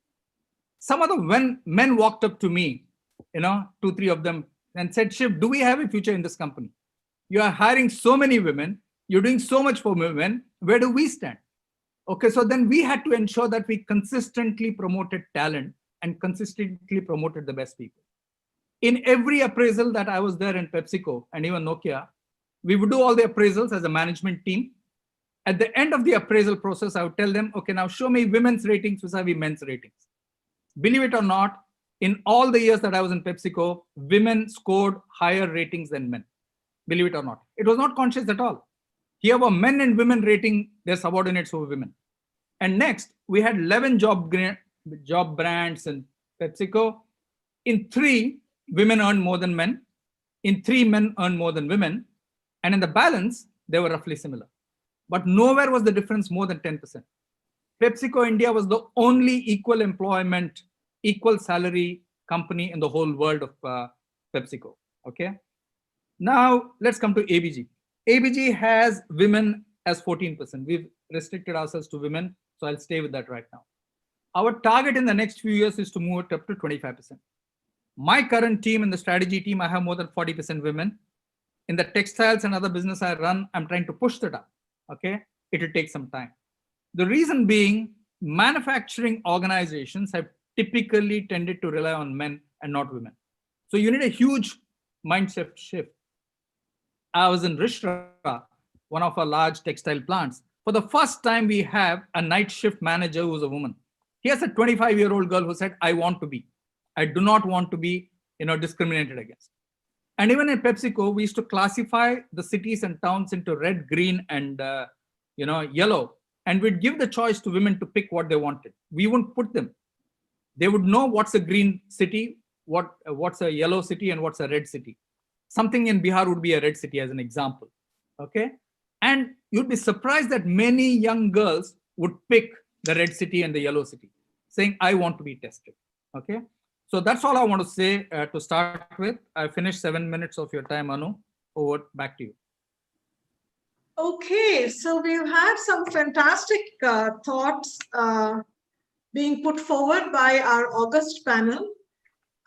Some of the men walked up to me, 2, 3 of them, and said, Shiv, do we have a future in this company? You are hiring so many women, you're doing so much for women, where do we stand? Okay, so then we had to ensure that we consistently promoted talent and consistently promoted the best people. In every appraisal that I was there in PepsiCo and even Nokia, we would do all the appraisals as a management team. At the end of the appraisal process, I would tell them, okay, now show me women's ratings vis-a-vis men's ratings. Believe it or not, in all the years that I was in PepsiCo, women scored higher ratings than men. Believe it or not. It was not conscious at all. Here were men and women rating their subordinates over women. And next, we had 11 job brands in PepsiCo. In 3, women earned more than men. In 3, men earned more than women. And in the balance, they were roughly similar. But nowhere was the difference more than 10%. PepsiCo India was the only equal employment, equal salary company in the whole world of PepsiCo. Okay. Now let's come to ABG. ABG has women as 14%. We've restricted ourselves to women, so I'll stay with that right now. Our target in the next few years is to move it up to 25%. My current team, in the strategy team, I have more than 40% women. In the textiles and other business I run, I'm trying to push that up. Okay, it will take some time. The reason being, manufacturing organizations have typically tended to rely on men and not women. So you need a huge mindset shift. I was in Rishra, one of our large textile plants. For the first time, we have a night shift manager who's a woman. Here's a 25-year-old girl who said, I want to be. I do not want to be discriminated against. And even in PepsiCo, we used to classify the cities and towns into red, green, and yellow. And we'd give the choice to women to pick what they wanted. We wouldn't put them. They would know what's a green city, what's a yellow city, and what's a red city. Something in Bihar would be a red city as an example. Okay. And you'd be surprised that many young girls would pick the red city and the yellow city, saying, I want to be tested. Okay. So that's all I want to say to start with. I finished 7 minutes of your time, Anu. Over, back to you. Okay, so we've had some fantastic thoughts being put forward by our August panel.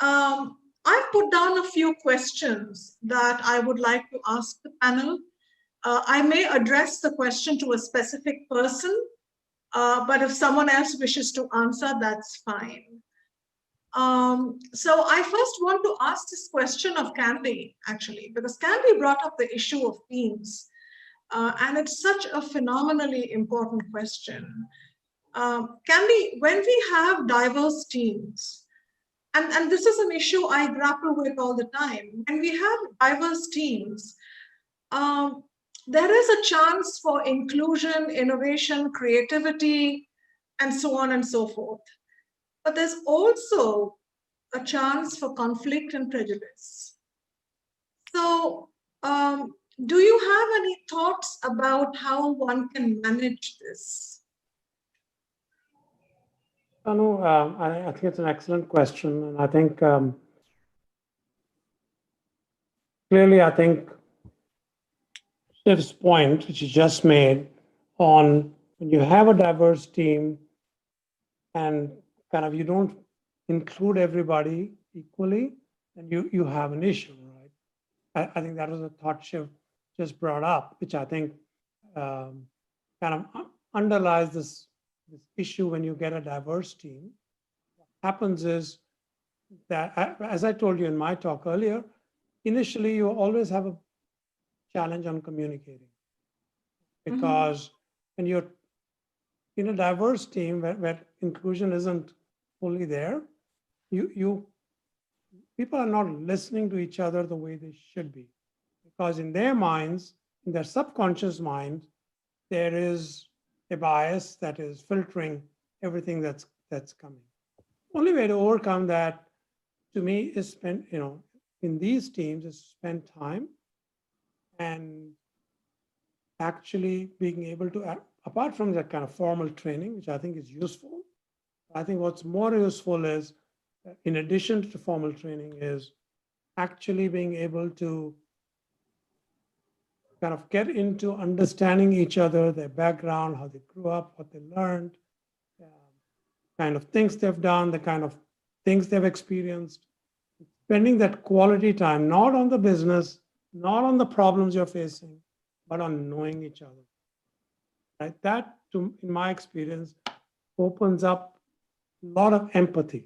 I've put down a few questions that I would like to ask the panel. I may address the question to a specific person, but if someone else wishes to answer, that's fine. So I first want to ask this question of Candy, actually, because Candy brought up the issue of teams. And it's such a phenomenally important question. Candy, when we have diverse teams, and this is an issue I grapple with all the time, when we have diverse teams, there is a chance for inclusion, innovation, creativity, and so on and so forth. But there's also a chance for conflict and prejudice. So, do you have any thoughts about how one can manage this? No, I think it's an excellent question. And I think clearly, I think Shiv's point, which you just made on when you have a diverse team and kind of you don't include everybody equally, then you have an issue, right? I think that was a thought Shiv just brought up, which I think kind of underlies this issue when you get a diverse team. What happens is that, as I told you in my talk earlier, initially you always have a challenge on communicating, because when you're in a diverse team where inclusion isn't fully there, people are not listening to each other the way they should be, because in their minds, in their subconscious mind, there is a bias that is filtering everything that's coming. Only way to overcome that, to me, is spend, in these teams, is spend time and actually being able to, apart from that kind of formal training, which I think is useful, I think what's more useful is, in addition to formal training, is actually being able to kind of get into understanding each other, their background, how they grew up, what they learned, kind of things they've done, the kind of things they've experienced, spending that quality time, not on the business, not on the problems you're facing, but on knowing each other. Right? That, in my experience, opens up a lot of empathy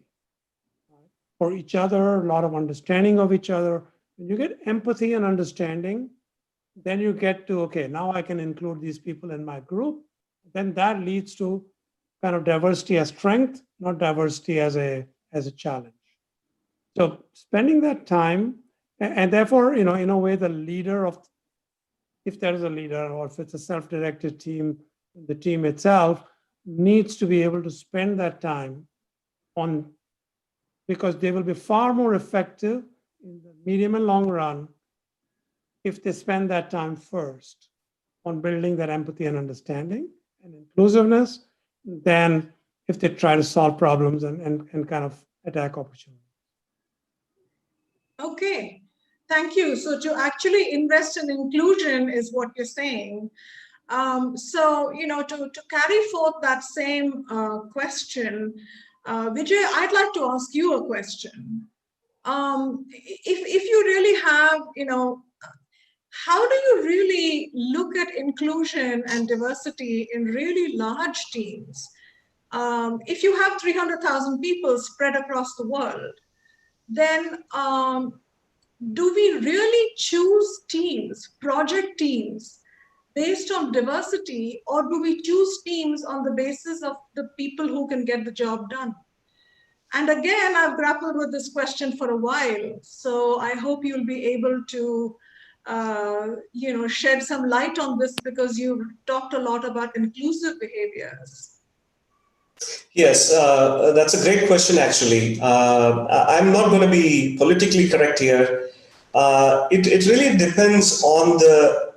for each other, a lot of understanding of each other. When you get empathy and understanding, then you get to, okay, now I can include these people in my group. Then that leads to kind of diversity as strength, not diversity as a challenge. So spending that time, and therefore, in a way, the leader of, if there is a leader, or if it's a self-directed team, the team itself needs to be able to spend that time on, because they will be far more effective in the medium and long run if they spend that time first on building that empathy and understanding and inclusiveness, than if they try to solve problems and kind of attack opportunities. Okay, thank you. So to actually invest in inclusion is what you're saying. So, to carry forth that same question, Vijay, I'd like to ask you a question. If you really have, how do you really look at inclusion and diversity in really large teams? If you have 300,000 people spread across the world, then do we really choose teams, project teams, based on diversity, or do we choose teams on the basis of the people who can get the job done? And again, I've grappled with this question for a while, so I hope you'll be able to shed some light on this, because you've talked a lot about inclusive behaviors. Yes, that's a great question, actually. I'm not going to be politically correct here. It really depends on the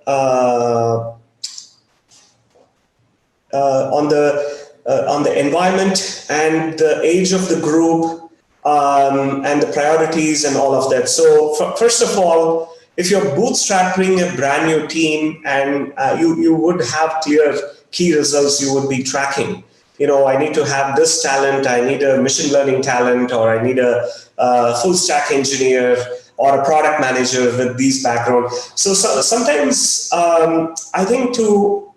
environment and the age of the group, and the priorities and all of that. So first of all, if you're bootstrapping a brand new team, and you would have clear key results you would be tracking. I need to have this talent, I need a machine learning talent, or I need a full stack engineer or a product manager with these backgrounds. So sometimes I think to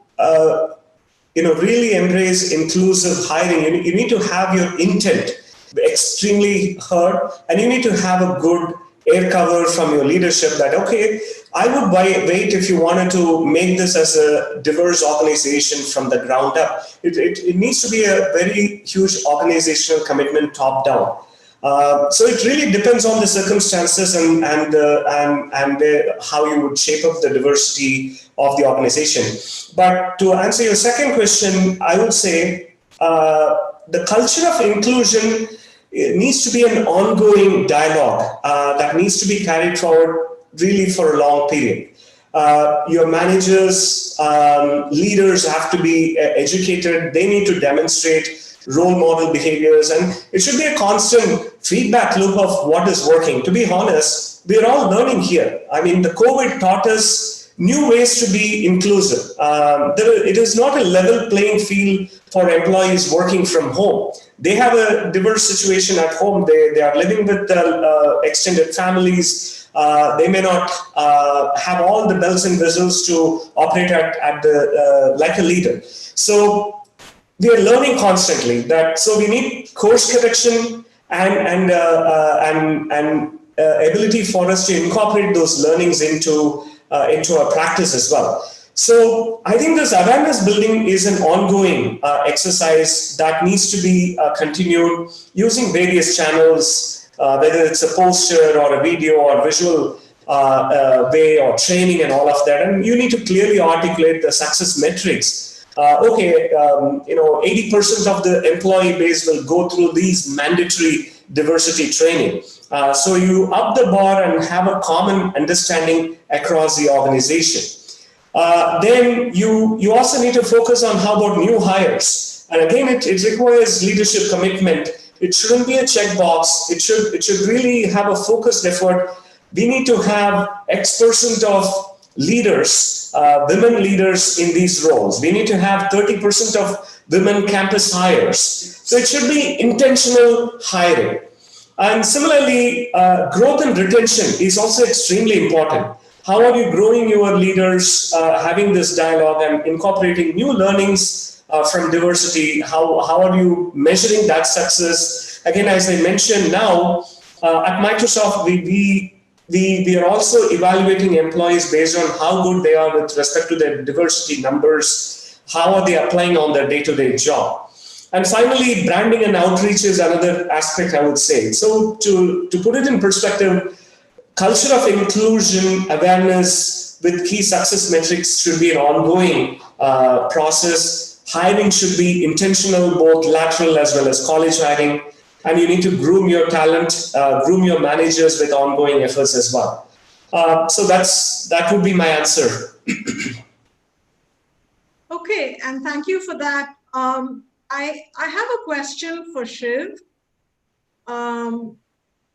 really embrace inclusive hiring, you need to have your intent extremely heard, and you need to have a good air cover from your leadership that, okay, I would wait if you wanted to make this as a diverse organization from the ground up. It needs to be a very huge organizational commitment top down. So it really depends on the circumstances and how you would shape up the diversity of the organization. But to answer your second question, I would say the culture of inclusion, it needs to be an ongoing dialogue that needs to be carried forward really for a long period. Your managers, leaders have to be educated. They need to demonstrate role model behaviors, and it should be a constant feedback loop of what is working. To be honest, we're all learning here. I mean, the COVID taught us new ways to be inclusive. It is not a level playing field for employees working from home. They have a diverse situation at home. They are living with their extended families. They may not have all the bells and whistles to operate at the like a leader. So we are learning constantly that. So we need course correction and ability for us to incorporate those learnings into our practice as well. So I think this awareness building is an ongoing exercise that needs to be continued using various channels, whether it's a poster or a video or visual way or training and all of that. And you need to clearly articulate the success metrics. 80% of the employee base will go through these mandatory diversity training. So you up the bar and have a common understanding across the organization. Then you also need to focus on how about new hires. And again, it requires leadership commitment. It shouldn't be a checkbox. It should really have a focused effort. We need to have X% of leaders, women leaders in these roles. We need to have 30% of women campus hires. So it should be intentional hiring. And similarly, growth and retention is also extremely important. How are you growing your leaders, having this dialogue and incorporating new learnings from diversity? How are you measuring that success? Again, as I mentioned now, at Microsoft, we are also evaluating employees based on how good they are with respect to their diversity numbers. How are they applying on their day-to-day job? And finally, branding and outreach is another aspect, I would say. So to put it in perspective, culture of inclusion, awareness with key success metrics should be an ongoing process. Hiring should be intentional, both lateral as well as college hiring. And you need to groom your talent, groom your managers with ongoing efforts as well. So that would be my answer. Okay, and thank you for that. I have a question for Shiv.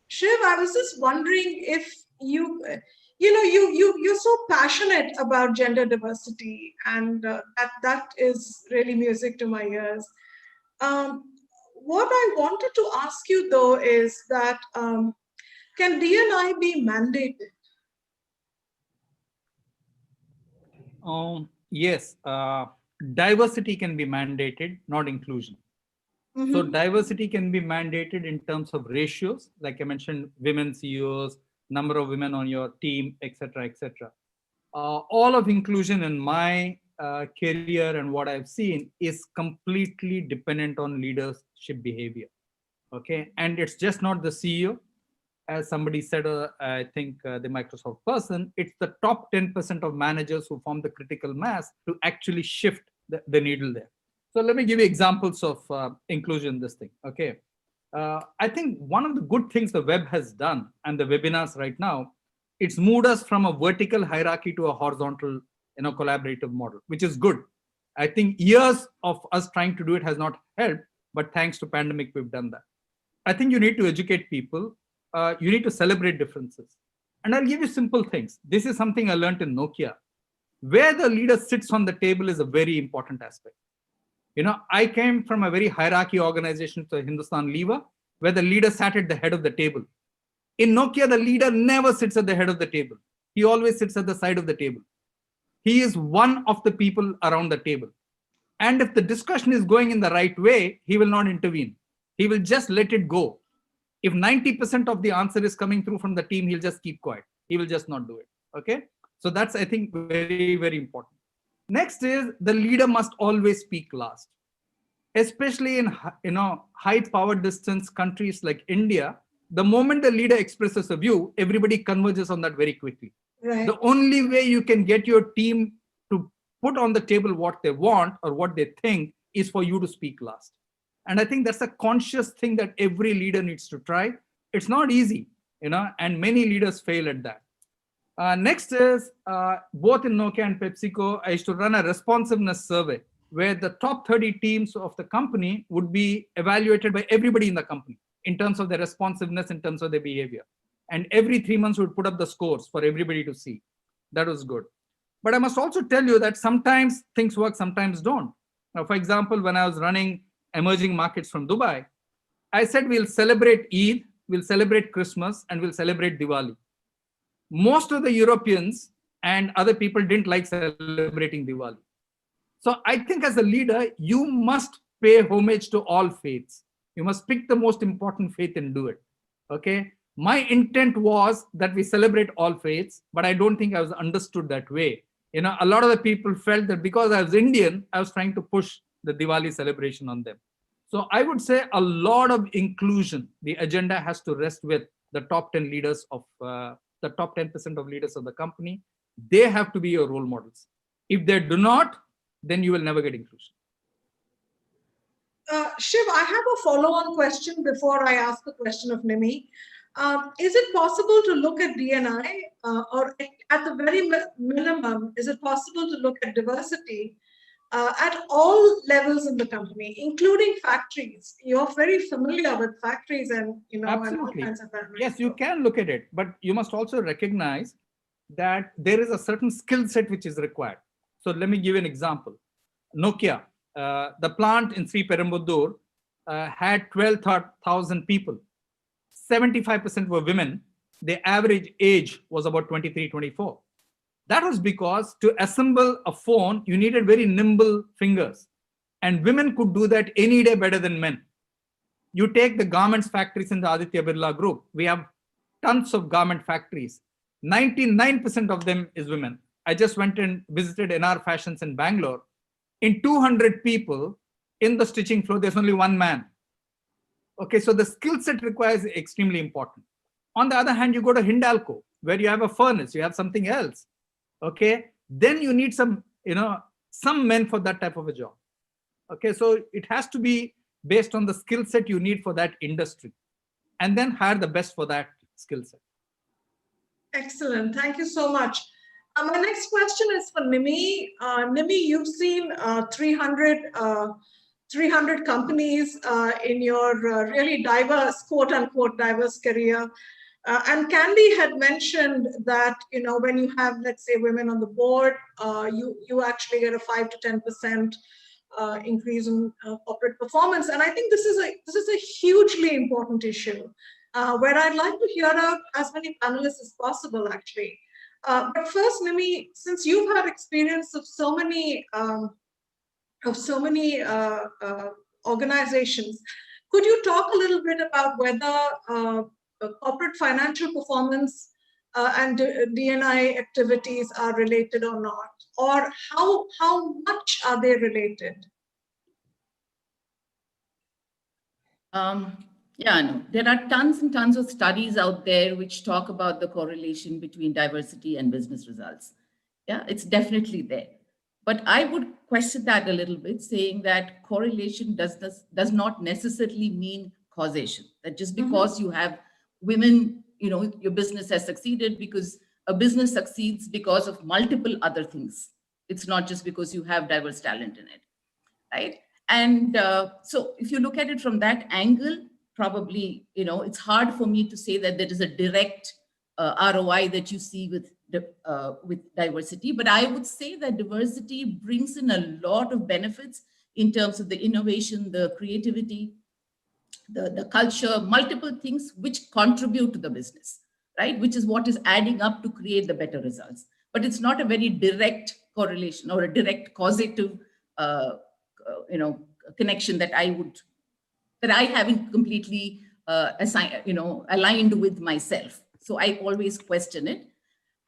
Shiv, I was just wondering if you're so passionate about gender diversity, and that is really music to my ears. What I wanted to ask you though is that can D&I be mandated? Yes, diversity can be mandated, not inclusion. Mm-hmm. So diversity can be mandated in terms of ratios, like I mentioned, women CEOs, number of women on your team, etc., etc. All of inclusion in my career and what I've seen is completely dependent on leadership behavior. Okay, and it's just not the CEO. As somebody said, I think the Microsoft person, it's the top 10% of managers who form the critical mass to actually shift the needle there. So let me give you examples of inclusion in this thing. Okay, I think one of the good things the web has done and the webinars right now, it's moved us from a vertical hierarchy to a horizontal, collaborative model, which is good. I think years of us trying to do it has not helped, but thanks to pandemic, we've done that. I think you need to educate people. You need to celebrate differences. And I'll give you simple things. This is something I learned in Nokia. Where the leader sits on the table is a very important aspect. I came from a very hierarchy organization to Hindustan Lever, where the leader sat at the head of the table. In Nokia, the leader never sits at the head of the table. He always sits at the side of the table. He is one of the people around the table. And if the discussion is going in the right way, he will not intervene. He will just let it go. If 90% of the answer is coming through from the team, he'll just keep quiet. He will just not do it. Okay. So that's, I think, very, very important. Next is the leader must always speak last, especially in, high power distance countries like India. The moment the leader expresses a view, everybody converges on that very quickly. Right. The only way you can get your team to put on the table what they want or what they think is for you to speak last. And I think that's a conscious thing that every leader needs to try. It's not easy, and many leaders fail at that. Next is, both in Nokia and PepsiCo, I used to run a responsiveness survey where the top 30 teams of the company would be evaluated by everybody in the company in terms of their responsiveness, in terms of their behavior. And every 3 months, we would put up the scores for everybody to see. That was good. But I must also tell you that sometimes things work, sometimes don't. Now, for example, when I was running emerging markets from Dubai, I said we'll celebrate Eid, we'll celebrate Christmas, and we'll celebrate Diwali. Most of the Europeans and other people didn't like celebrating Diwali. So I think as a leader, you must pay homage to all faiths. You must pick the most important faith and do it. Okay. My intent was that we celebrate all faiths, but I don't think I was understood that way. A lot of the people felt that because I was Indian, I was trying to push the Diwali celebration on them. So I would say a lot of inclusion. The agenda has to rest with the top 10 leaders of the top 10% of leaders of the company. They have to be your role models. If they do not, then you will never get inclusion. Shiv, I have a follow-on question before I ask the question of Nimi. Is it possible to look at D&I, or at the very minimum, is it possible to look at diversity at all levels in the company, including factories? You're very familiar with factories and and all kinds of that. Yes, you can look at it, but you must also recognize that there is a certain skill set which is required. So let me give you an example. Nokia, the plant in Sri Perumbudur had 12,000 people. 75% were women. The average age was about 23, 24. That was because to assemble a phone, you needed very nimble fingers. And women could do that any day better than men. You take the garments factories in the Aditya Birla Group. We have tons of garment factories. 99% of them is women. I just went and visited NR Fashions in Bangalore. In 200 people in the stitching floor, there's only one man. Okay, so the skill set requires extremely important. On the other hand, you go to Hindalco, where you have a furnace, you have something else. Okay, then you need some men for that type of a job. Okay, so it has to be based on the skill set you need for that industry, and then hire the best for that skill set. Excellent. Thank you so much. My next question is for Nimi. Nimi, you've seen 300 companies in your really diverse, quote unquote, diverse career. And Candy had mentioned that, when you have, let's say, women on the board, you actually get a 5 to 10% increase in corporate performance. And I think this is a hugely important issue where I'd like to hear out as many panelists as possible, actually. But first, Nimi, since you've had experience of so many organizations, could you talk a little bit about whether corporate financial performance and D&I activities are related or not, or how much are they related? Yeah, no, there are tons and tons of studies out there which talk about the correlation between diversity and business results. Yeah, it's definitely there. But I would question that a little bit, saying that correlation does not necessarily mean causation. That just because you have women, your business has succeeded, because a business succeeds because of multiple other things. It's not just because you have diverse talent in it, right? And so if you look at it from that angle, probably, it's hard for me to say that there is a direct ROI that you see with diversity, but I would say that diversity brings in a lot of benefits in terms of the innovation, the creativity, the culture, multiple things which contribute to the business, right? Which is what is adding up to create the better results. But it's not a very direct correlation or a direct causative, connection that I haven't completely aligned with myself. So I always question it.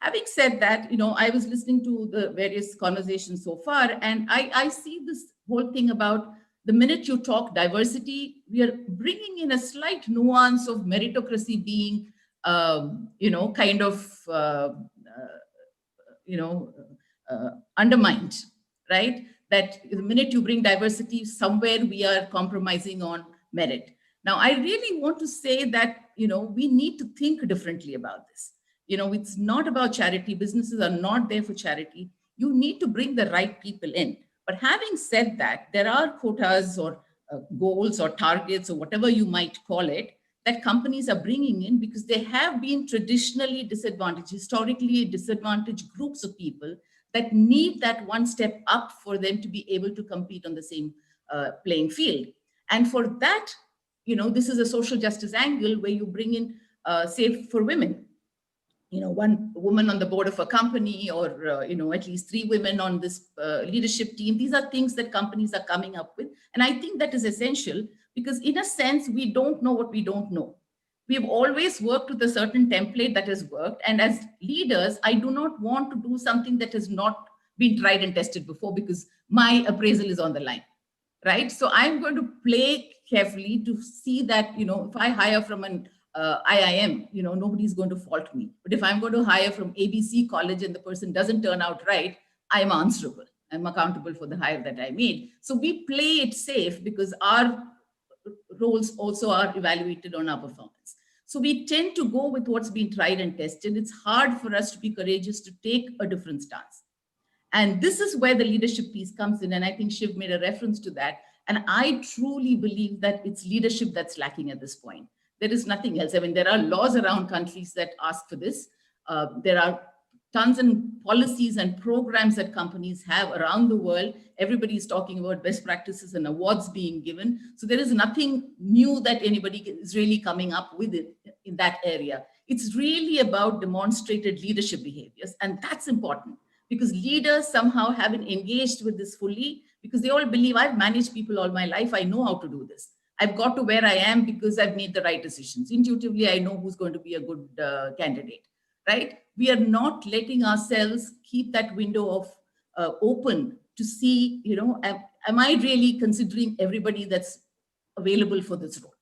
Having said that, I was listening to the various conversations so far, and I see this whole thing about the minute you talk diversity, we are bringing in a slight nuance of meritocracy being, undermined, right? That the minute you bring diversity, somewhere we are compromising on merit. Now, I really want to say that, we need to think differently about this. It's not about charity. Businesses are not there for charity. You need to bring the right people in. But having said that, there are quotas or goals or targets or whatever you might call it that companies are bringing in because they have been traditionally disadvantaged, historically disadvantaged groups of people that need that one step up for them to be able to compete on the same playing field. And for that, this is a social justice angle where you bring in, say, for women, one woman on the board of a company, or at least 3 women on this leadership team. These are things that companies are coming up with, and I think that is essential, because in a sense we don't know what we don't know. We've always worked with a certain template that has worked, and as leaders I do not want to do something that has not been tried and tested before, because my appraisal is on the line, right? So I'm going to play carefully to see that, if I hire from an IIM, nobody's going to fault me. But if I'm going to hire from ABC college and the person doesn't turn out right, I'm answerable. I'm accountable for the hire that I made. So we play it safe, because our roles also are evaluated on our performance. So we tend to go with what's been tried and tested. It's hard for us to be courageous to take a different stance. And this is where the leadership piece comes in. And I think Shiv made a reference to that. And I truly believe that it's leadership that's lacking at this point. There is nothing else. I mean, there are laws around countries that ask for this. There are tons and policies and programs that companies have around the world. Everybody is talking about best practices and awards being given. So there is nothing new that anybody is really coming up with it in that area. It's really about demonstrated leadership behaviors. And that's important, because leaders somehow haven't engaged with this fully, because they all believe, I've managed people all my life, I know how to do this. I've got to where I am because I've made the right decisions. Intuitively, I know who's going to be a good candidate, right? We are not letting ourselves keep that window of open to see, am I really considering everybody that's available for this role?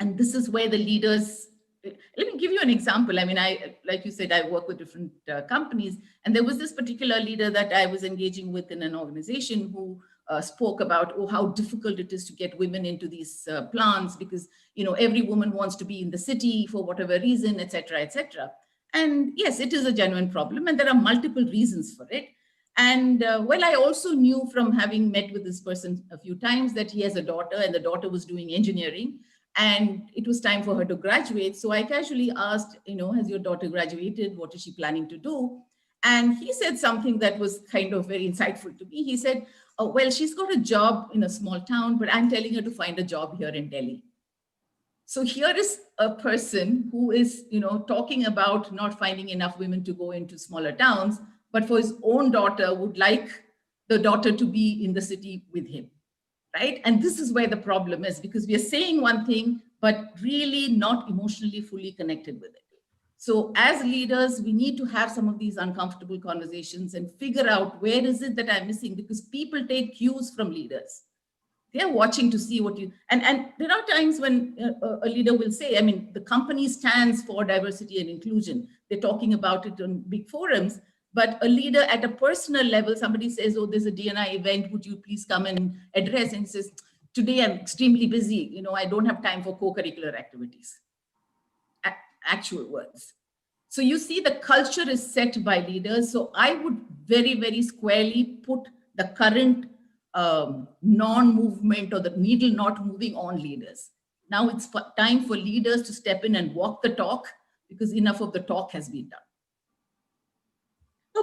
And this is where the leaders, let me give you an example. I mean, like you said, I work with different companies, and there was this particular leader that I was engaging with in an organization who spoke about, how difficult it is to get women into these plants, because, every woman wants to be in the city for whatever reason, et cetera, et cetera. And yes, it is a genuine problem, and there are multiple reasons for it. And I also knew from having met with this person a few times that he has a daughter, and the daughter was doing engineering, and it was time for her to graduate. So I casually asked, has your daughter graduated? What is she planning to do? And he said something that was kind of very insightful to me. He said, well, she's got a job in a small town, but I'm telling her to find a job here in Delhi. So here is a person who is, talking about not finding enough women to go into smaller towns, but for his own daughter would like the daughter to be in the city with him, right? And this is where the problem is, because we are saying one thing, but really not emotionally fully connected with it. So as leaders, we need to have some of these uncomfortable conversations and figure out, where is it that I'm missing? Because people take cues from leaders. They're watching to see what you, and there are times when a leader will say, I mean, the company stands for diversity and inclusion. They're talking about it on big forums, but a leader at a personal level, somebody says, oh, there's a D&I event, would you please come and address? And he says, today I'm extremely busy. I don't have time for co-curricular activities. Actual words. So you see, the culture is set by leaders. So I would very, very squarely put the current non-movement or the needle not moving on leaders. Now it's time for leaders to step in and walk the talk, because enough of the talk has been done.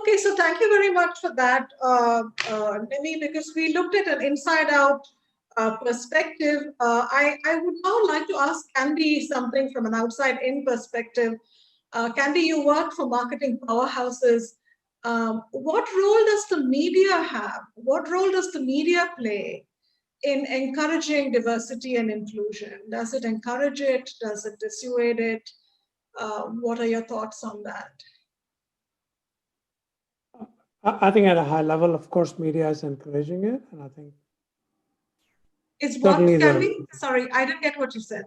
Okay, so thank you very much for that, Nimi, because we looked at an inside-out perspective. I would now like to ask Candy something from an outside-in perspective. Candy, you work for marketing powerhouses. What role does the media have? What role does the media play in encouraging diversity and inclusion? Does it encourage it? Does it dissuade it? What are your thoughts on that? I think at a high level, of course, media is encouraging it, and I think Is what, Candy? Sorry, I didn't get what you said.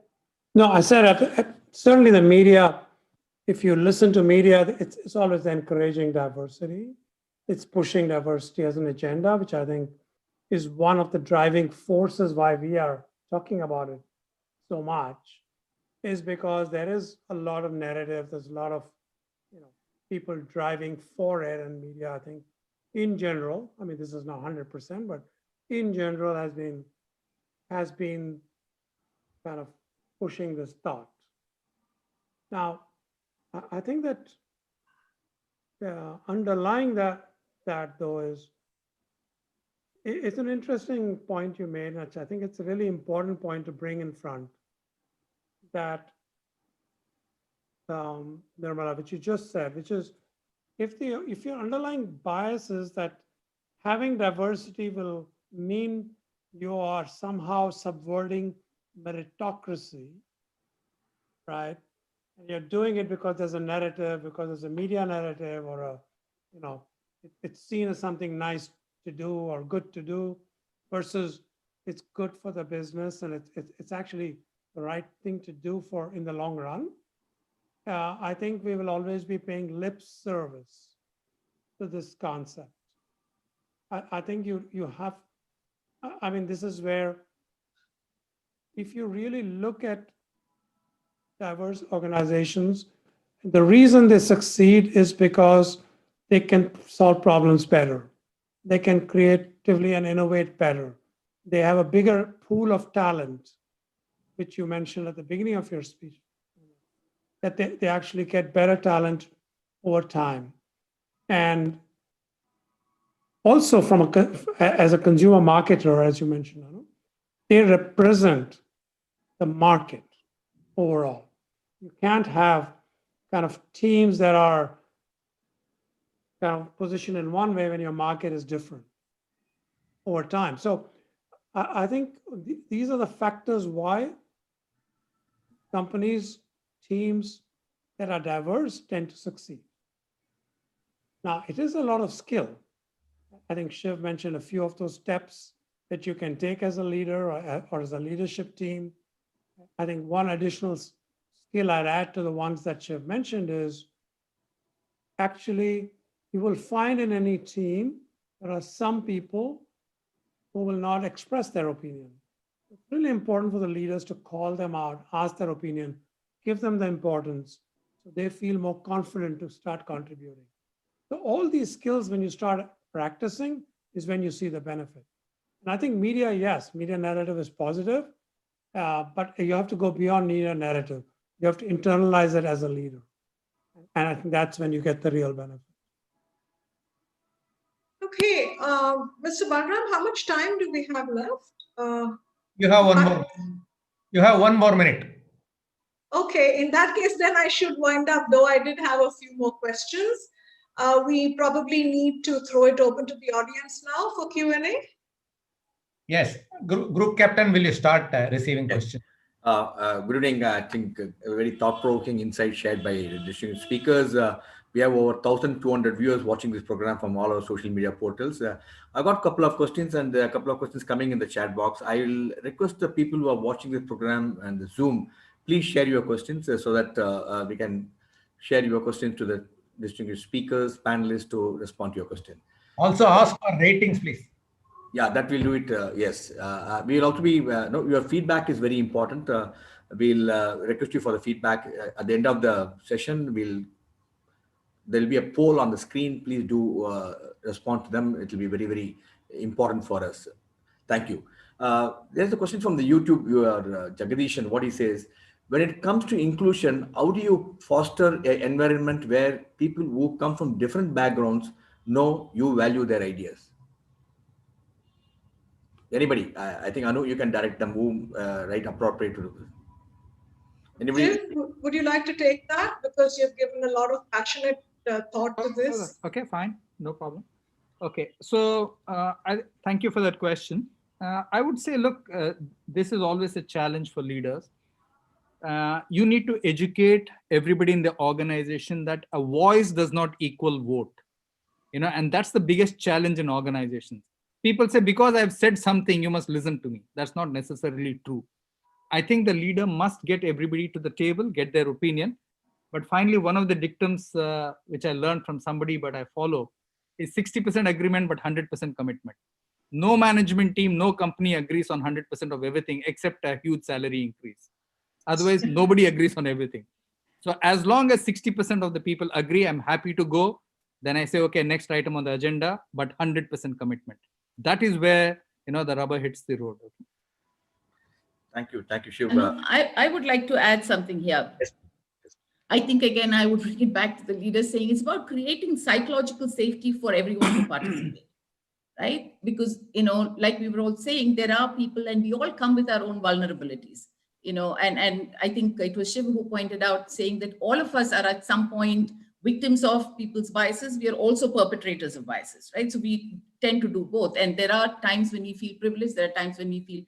No, I said certainly the media. If you listen to media, it's always encouraging diversity. It's pushing diversity as an agenda, which I think is one of the driving forces why we are talking about it so much, is because there is a lot of narrative. There's a lot of people driving for it, and media, I think, in general, I mean, this is not 100%, but in general has been kind of pushing this thought. Now, I think that underlying that that though is, it's an interesting point you made, and I think it's a really important point to bring in front, that Nirmala, which you just said, which is if your underlying bias is that having diversity will mean you are somehow subverting meritocracy, right? And you're doing it because there's a narrative, because there's a media narrative, or it's seen as something nice to do or good to do, versus it's good for the business and it's actually the right thing to do for in the long run. I think we will always be paying lip service to this concept. I think you have, I mean, this is where if you really look at diverse organizations, the reason they succeed is because they can solve problems better. They can creatively and innovate better. They have a bigger pool of talent, which you mentioned at the beginning of your speech, that they actually get better talent over time. And also as a consumer marketer, as you mentioned, they represent the market overall. You can't have kind of teams that are kind of positioned in one way when your market is different over time. So I think these are the factors why companies, teams that are diverse tend to succeed. Now, it is a lot of skill. I think Shiv mentioned a few of those steps that you can take as a leader or as a leadership team. I think one additional skill I'd add to the ones that Shiv mentioned is actually you will find in any team, there are some people who will not express their opinion. It's really important for the leaders to call them out, ask their opinion, give them the importance, so they feel more confident to start contributing. So all these skills, when you start practicing, is when you see the benefit. And I think media, yes, media narrative is positive, but you have to go beyond media narrative. You have to internalize it as a leader. And I think that's when you get the real benefit. Okay, Mr. Balram, how much time do we have left? You have one more. You have 1 more minute. Okay, in that case, then I should wind up, though I did have a few more questions. We probably need to throw it open to the audience now for Q&A. Yes. Group captain, will you start receiving questions? Good evening. I think a very thought-provoking insight shared by the distinguished speakers. We have over 1,200 viewers watching this program from all our social media portals. I've got a couple of questions and a couple of questions coming in the chat box. I will request the people who are watching this program and the Zoom, please share your questions so that we can share your questions to the distinguished speakers, panelists to respond to your question. Also ask for ratings, please. Yeah, that will do it. Yes, we'll also be. No, your feedback is very important. We'll request you for the feedback at the end of the session. There'll be a poll on the screen. Please do respond to them. It will be very, very important for us. Thank you. There's a question from the YouTube viewer, Jagadishan. What he says: when it comes to inclusion, how do you foster an environment where people who come from different backgrounds know you value their ideas? Anybody? I think Anu, you can direct them who right appropriate to do this. Anybody? Shiv, would you like to take that, because you've given a lot of passionate thought to this? Okay, fine, no problem. Okay, so I thank you for that question. I would say, look, this is always a challenge for leaders. You need to educate everybody in the organization that a voice does not equal vote. And that's the biggest challenge in organizations. People say, because I've said something, you must listen to me. That's not necessarily true. I think the leader must get everybody to the table, get their opinion. But finally, one of the dictums, which I learned from somebody, but I follow, is 60% agreement, but 100% commitment. No management team, no company agrees on 100% of everything except a huge salary increase. Otherwise, nobody agrees on everything. So as long as 60% of the people agree, I'm happy to go. Then I say, okay, next item on the agenda, but 100% commitment. That is where, the rubber hits the road. Thank you, Shiv. I would like to add something here. Yes. I think, again, I would bring it back to the leader saying it's about creating psychological safety for everyone to participate, right? Because, like we were all saying, there are people and we all come with our own vulnerabilities, and I think it was Shiv who pointed out saying that all of us are at some point victims of people's biases. We are also perpetrators of biases, right? So we tend to do both. And there are times when we feel privileged, there are times when we feel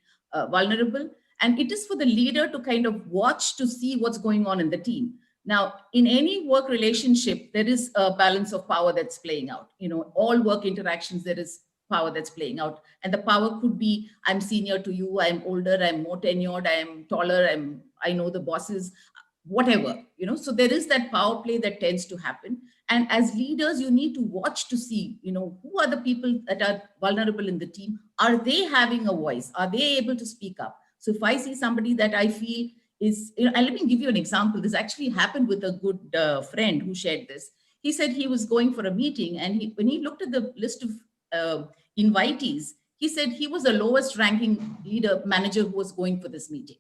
vulnerable. And it is for the leader to kind of watch to see what's going on in the team. Now, in any work relationship, there is a balance of power that's playing out. All work interactions, there is power that's playing out. And the power could be, I'm senior to you, I'm older, I'm more tenured, I'm taller, I know the bosses, whatever, so there is that power play that tends to happen. And as leaders, you need to watch to see, who are the people that are vulnerable in the team? Are they having a voice? Are they able to speak up? So if I see somebody that I feel is, and let me give you an example. This actually happened with a good friend who shared this. He said he was going for a meeting, and when he looked at the list of invitees, he said he was the lowest ranking manager who was going for this meeting.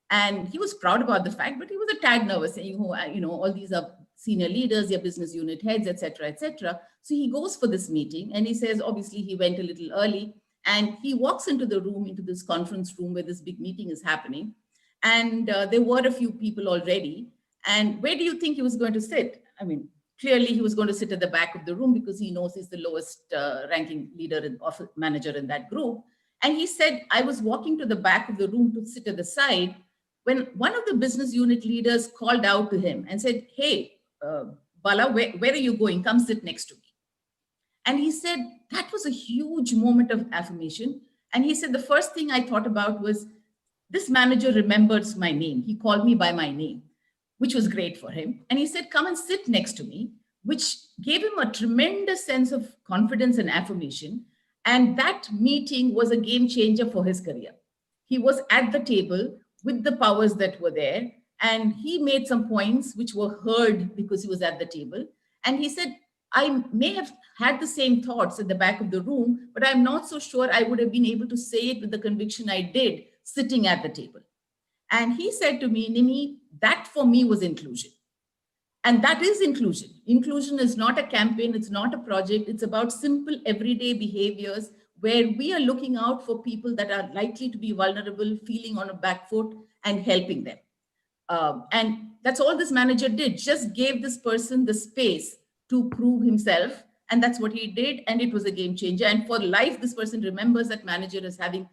And he was proud about the fact, but he was a tad nervous, saying, all these are senior leaders, their business unit heads, etc., etc. So he goes for this meeting, and he says, obviously, he went a little early, and he walks into the room, into this conference room where this big meeting is happening. And there were a few people already. And where do you think he was going to sit? I mean, clearly he was going to sit at the back of the room because he knows he's the lowest ranking leader and manager in that group. And he said, I was walking to the back of the room to sit at the side when one of the business unit leaders called out to him and said, hey, Bala, where are you going? Come sit next to me. And he said, that was a huge moment of affirmation. And he said, the first thing I thought about was, this manager remembers my name. He called me by my name, which was great for him. And he said, come and sit next to me, which gave him a tremendous sense of confidence and affirmation. And that meeting was a game changer for his career. He was at the table with the powers that were there, and he made some points which were heard because he was at the table. And he said, I may have had the same thoughts at the back of the room, but I'm not so sure I would have been able to say it with the conviction I did sitting at the table. And he said to me, Nimi, that for me was inclusion. And that is inclusion. Inclusion is not a campaign, it's not a project, it's about simple everyday behaviors where we are looking out for people that are likely to be vulnerable, feeling on a back foot, and helping them. And that's all this manager did, just gave this person the space to prove himself. And that's what he did. And it was a game changer. And for life, this person remembers that manager as having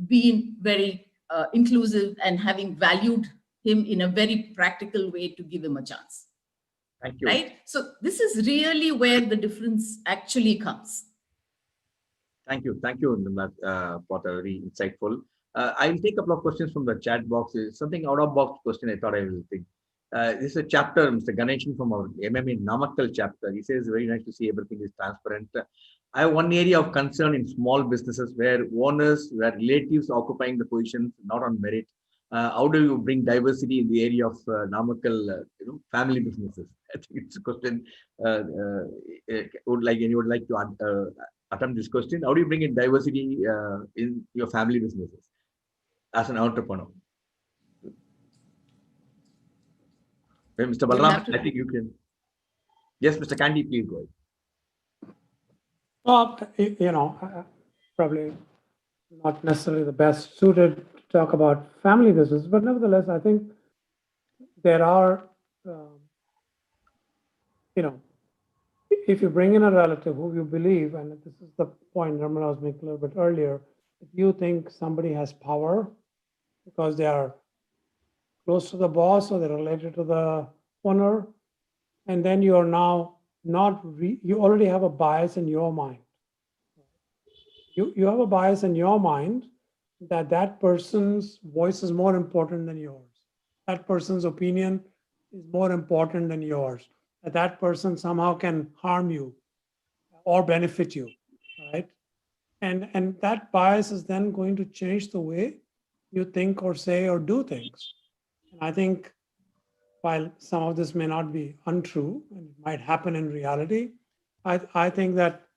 been very inclusive and having valued him in a very practical way to give him a chance. Thank you. Right? So this is really where the difference actually comes. Thank you. Thank you, Nimrat, for the very insightful. I'll take a couple of questions from the chat box. It's something out of box question I thought I will think. This is a chapter, Mr. Ganeshan from our MMA Namakkal chapter. He says, very nice to see everything is transparent. I have one area of concern in small businesses where owners, where relatives occupying the positions, not on merit. How do you bring diversity in the area of Namakkal, family businesses? I think it's a question. Would anyone like to attempt this question? How do you bring in diversity in your family businesses as an entrepreneur? Well, Mr. Balram, I think you can. Yes, Mr. Candy, please go ahead. Well, probably not necessarily the best suited to talk about family business, but nevertheless, I think there are, if you bring in a relative who you believe, and this is the point Ramana was making a little bit earlier, if you think somebody has power because they are close to the boss or they're related to the owner, and then you are now you already have a bias in your mind. You have a bias in your mind that person's voice is more important than yours. That person's opinion is more important than yours. That person somehow can harm you or benefit you, right? And that bias is then going to change the way you think or say or do things. And I think while some of this may not be untrue and it might happen in reality, I think that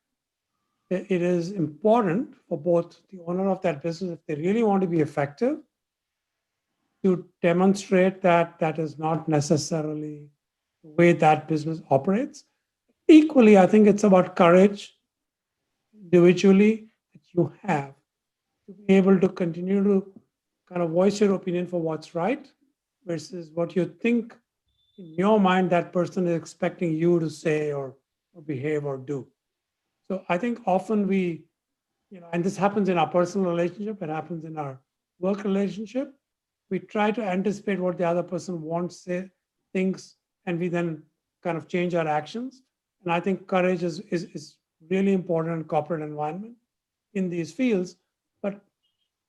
it is important for both the owner of that business, if they really want to be effective, to demonstrate that that is not necessarily the way that business operates. Equally, I think it's about courage individually that you have to be able to continue to kind of voice your opinion for what's right versus what you think in your mind that person is expecting you to say or behave or do. So I think often we, and this happens in our personal relationship, it happens in our work relationship. We try to anticipate what the other person wants, say, thinks, and we then kind of change our actions. And I think courage is really important in corporate environment in these fields. But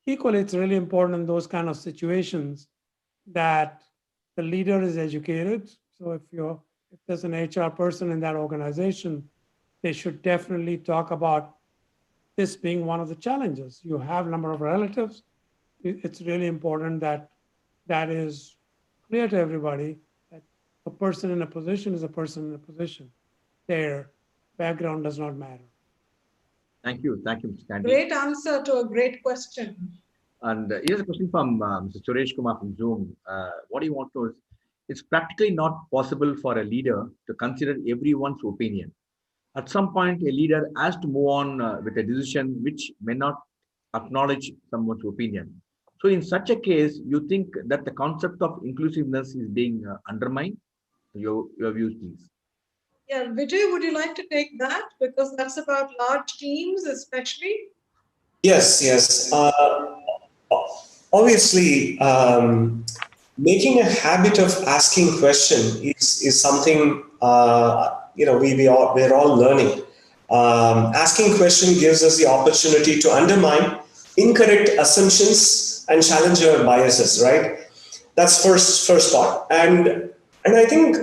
equally, it's really important in those kind of situations that the leader is educated. So if there's an HR person in that organization, they should definitely talk about this being one of the challenges. You have a number of relatives. It's really important that that is clear to everybody that a person in a position is a person in a position. Their background does not matter. Thank you, Mr. Candy. Great answer to a great question. And here's a question from Mr. Suresh Kumar from Zoom. What do you want to? It's practically not possible for a leader to consider everyone's opinion. At some point, a leader has to move on with a decision which may not acknowledge someone's opinion. So in such a case, you think that the concept of inclusiveness is being undermined? Your views, please. Yeah, Vijay, would you like to take that? Because that's about large teams, especially. Yes. Obviously, making a habit of asking questions is something we're all learning. Asking question gives us the opportunity to undermine incorrect assumptions and challenge our biases. Right? That's first part. And I think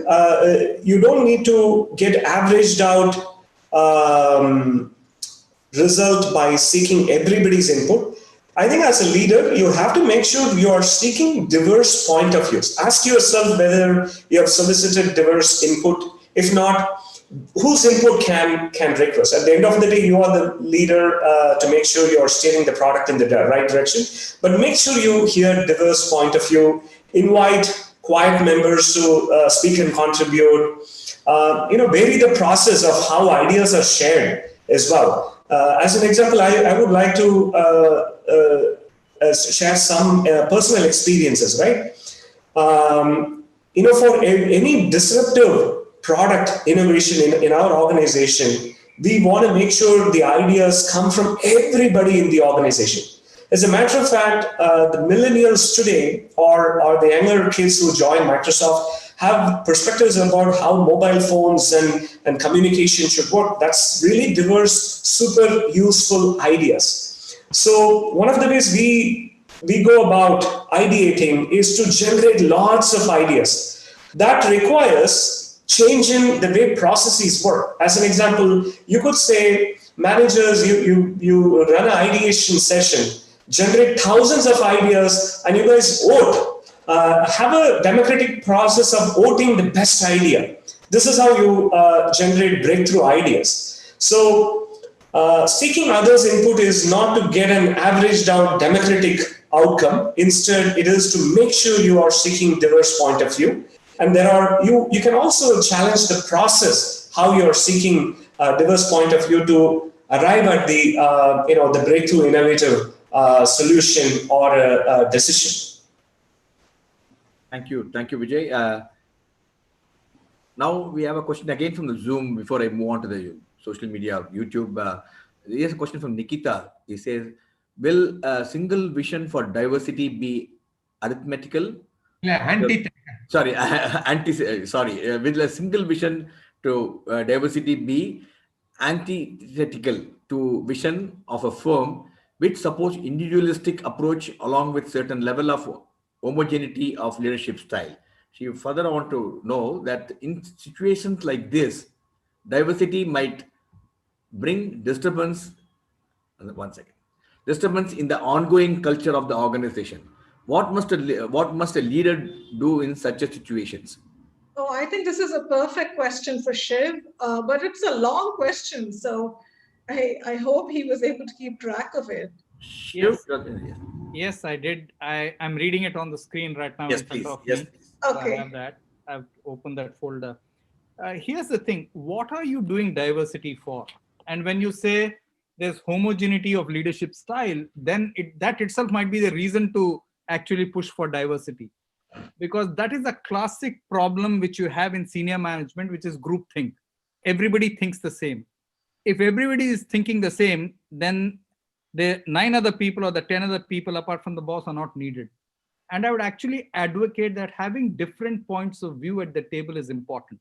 you don't need to get averaged out result by seeking everybody's input. I think as a leader, you have to make sure you are seeking diverse point of views. Ask yourself whether you have solicited diverse input. If not, whose input can request? At the end of the day, you are the leader to make sure you are steering the product in the right direction. But make sure you hear diverse point of view. Invite quiet members to speak and contribute. Vary the process of how ideas are shared as well. As an example, I would like to share some personal experiences, right? For any disruptive product innovation in our organization, we want to make sure the ideas come from everybody in the organization. As a matter of fact, the millennials today or the younger kids who join Microsoft have perspectives about how mobile phones and communication should work. That's really diverse, super useful ideas. So one of the ways we go about ideating is to generate lots of ideas. That requires changing the way processes work. As an example, you could say, managers, you run an ideation session, generate thousands of ideas, and you guys vote. Have a democratic process of voting the best idea. This is how you generate breakthrough ideas. So seeking others' input is not to get an averaged out democratic outcome. Instead, it is to make sure you are seeking diverse point of view. And you can also challenge the process, how you are seeking diverse point of view to arrive at the breakthrough innovative solution or a decision. Thank you, Vijay. Now we have a question again from the Zoom before I move on to the social media, YouTube. Here's a question from Nikita. He says, will a single vision for diversity be arithmetical? Yeah, will a single vision to diversity be antithetical to vision of a firm which supports individualistic approach along with certain level of homogeneity of leadership style? She further want to know that in situations like this, diversity might bring disturbance in the ongoing culture of the organization. What must a leader do in such a situations? Oh, I think this is a perfect question for Shiv, but it's a long question, so I hope he was able to keep track of it. Shiv, Yes, I did. I'm reading it on the screen right now Yes, in front please. of Yes, me. please. So I Okay. have that. I've opened that folder. Here's the thing. What are you doing diversity for? And when you say there's homogeneity of leadership style, then that itself might be the reason to actually push for diversity. Because that is a classic problem which you have in senior management, which is groupthink. Everybody thinks the same. If everybody is thinking the same, then the 9 other people or the 10 other people apart from the boss are not needed. And I would actually advocate that having different points of view at the table is important.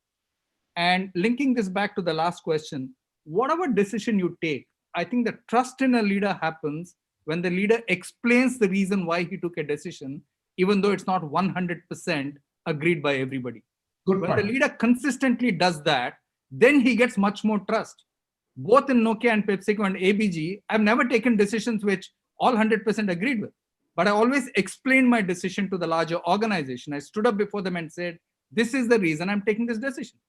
And linking this back to the last question, whatever decision you take, I think the trust in a leader happens when the leader explains the reason why he took a decision, even though it's not 100% agreed by everybody. Good When the point. leader consistently does that, then he gets much more trust. Both in Nokia and PepsiCo and ABG, I've never taken decisions which all 100% agreed with. But I always explained my decision to the larger organization. I stood up before them and said, this is the reason I'm taking this decision.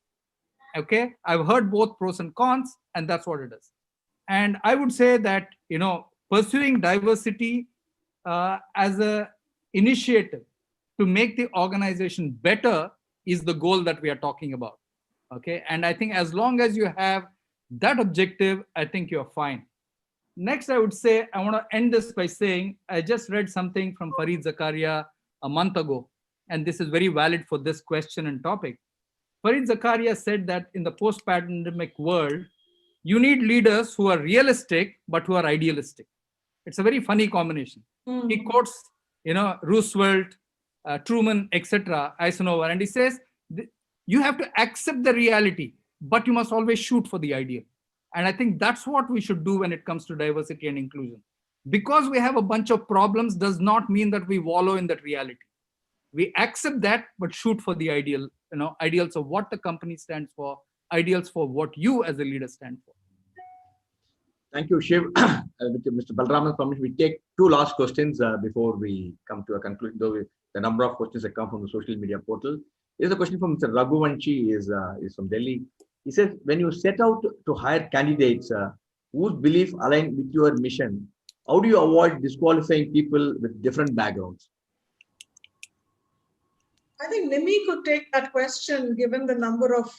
Okay, I've heard both pros and cons, and that's what it is. And I would say that, pursuing diversity as a initiative to make the organization better is the goal that we are talking about. Okay, and I think as long as you have that objective, I think you're fine. Next, I would say, I want to end this by saying, I just read something from Fareed Zakaria a month ago, and this is very valid for this question and topic. Fareed Zakaria said that in the post-pandemic world, you need leaders who are realistic, but who are idealistic. It's a very funny combination. He quotes, Roosevelt, Truman, etc., Eisenhower, and he says, you have to accept the reality, but you must always shoot for the ideal. And I think that's what we should do when it comes to diversity and inclusion. Because we have a bunch of problems does not mean that we wallow in that reality. We accept that, but shoot for the ideal, ideals of what the company stands for, ideals for what you as a leader stand for. Thank you, Shiv. With Mr. Balraman's permission, we take 2 last questions before we come to a conclusion, though the number of questions that come from the social media portal. Here's a question from Mr. Raghuvanshi, is from Delhi. He says, when you set out to hire candidates whose belief align with your mission, how do you avoid disqualifying people with different backgrounds? I think Nimi could take that question given the number of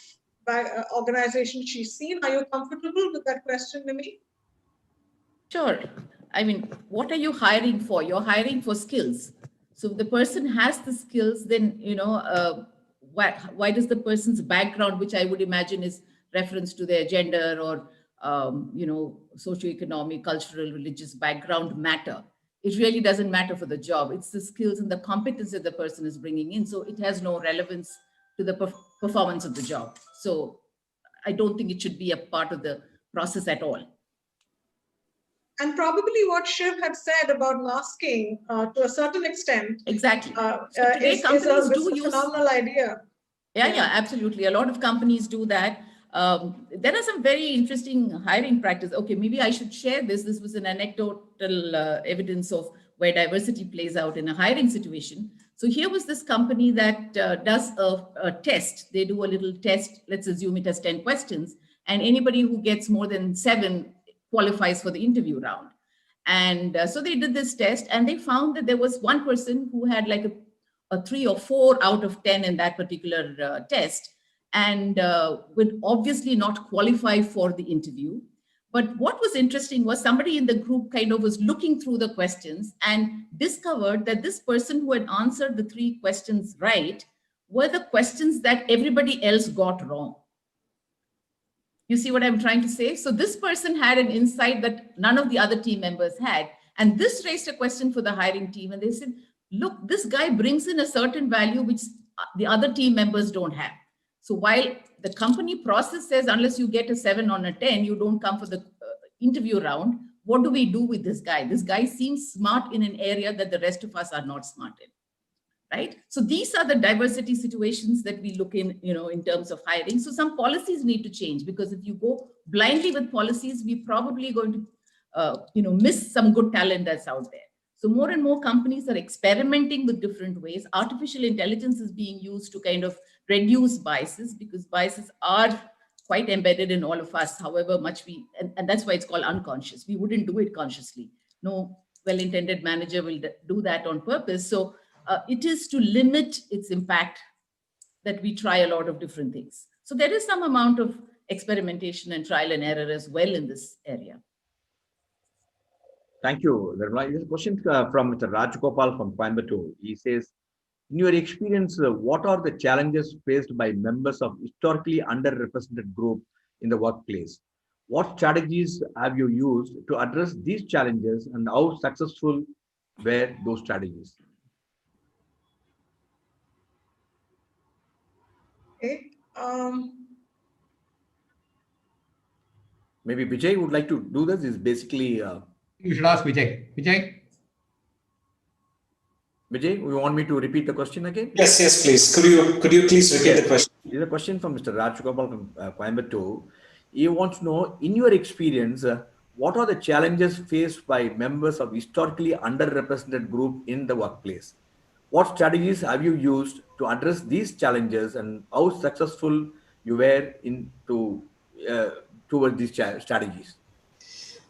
organizations she's seen. Are you comfortable with that question, Nimi? Sure. I mean, what are you hiring for? You're hiring for skills. So if the person has the skills, then, why does the person's background, which I would imagine is reference to their gender or, socioeconomic, cultural, religious background matter? It really doesn't matter for the job. It's the skills and the competence that the person is bringing in. So it has no relevance to the performance of the job. So I don't think it should be a part of the process at all. And probably what Shiv had said about masking to a certain extent. Exactly. So today is companies a phenomenal idea. Yeah, absolutely. A lot of companies do that. There are some very interesting hiring practices. Okay, maybe I should share this. This was an anecdotal evidence of where diversity plays out in a hiring situation. So here was this company that does a test. They do a little test. Let's assume it has 10 questions. And anybody who gets more than 7 qualifies for the interview round. And so they did this test and they found that there was one person who had like a 3 or 4 out of 10 in that particular test and would obviously not qualify for the interview. But what was interesting was somebody in the group kind of was looking through the questions and discovered that this person who had answered the 3 questions right were the questions that everybody else got wrong. You see what I'm trying to say? So this person had an insight that none of the other team members had. And this raised a question for the hiring team. And they said, look, this guy brings in a certain value which the other team members don't have. So while the company process says, unless you get a 7 on a 10, you don't come for the interview round, what do we do with this guy? This guy seems smart in an area that the rest of us are not smart in. Right? So these are the diversity situations that we look in, in terms of hiring. So some policies need to change because if you go blindly with policies, we're probably going to, miss some good talent that's out there. So more and more companies are experimenting with different ways. Artificial intelligence is being used to kind of reduce biases because biases are quite embedded in all of us, however much and that's why it's called unconscious. We wouldn't do it consciously. No well-intended manager will do that on purpose. So it is to limit its impact that we try a lot of different things. So there is some amount of experimentation and trial and error as well in this area. Thank you. There is a question from Mr. Rajgopal from Coimbatore. He says, in your experience, what are the challenges faced by members of historically underrepresented group in the workplace? What strategies have you used to address these challenges, and how successful were those strategies? Okay. Maybe Vijay would like to do this. Is basically You should ask Vijay. Vijay? Vijay, you want me to repeat the question again? Yes, please. Could you please repeat the question? This is a question from Mr. Rajgopal from Coimbatore. He wants to know, in your experience, what are the challenges faced by members of historically underrepresented group in the workplace? What strategies have you used to address these challenges, and how successful you were towards these strategies?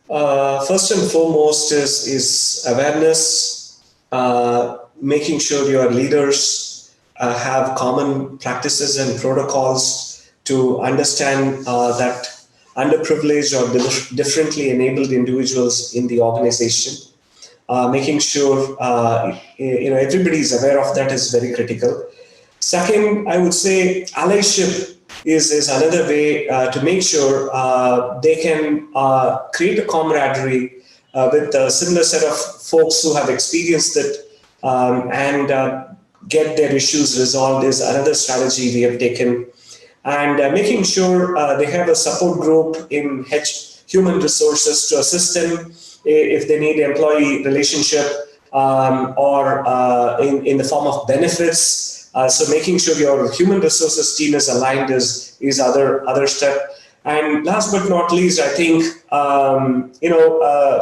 First and foremost is awareness, making sure your leaders have common practices and protocols to understand that underprivileged or differently enabled individuals in the organization. Making sure everybody is aware of that is very critical. Second, I would say allyship is another way to make sure they can create a camaraderie with a similar set of folks who have experienced it and get their issues resolved is another strategy we have taken. And making sure they have a support group in human resources to assist them if they need employee relationship or in the form of benefits. So making sure your human resources team is aligned is other step. And last but not least, I think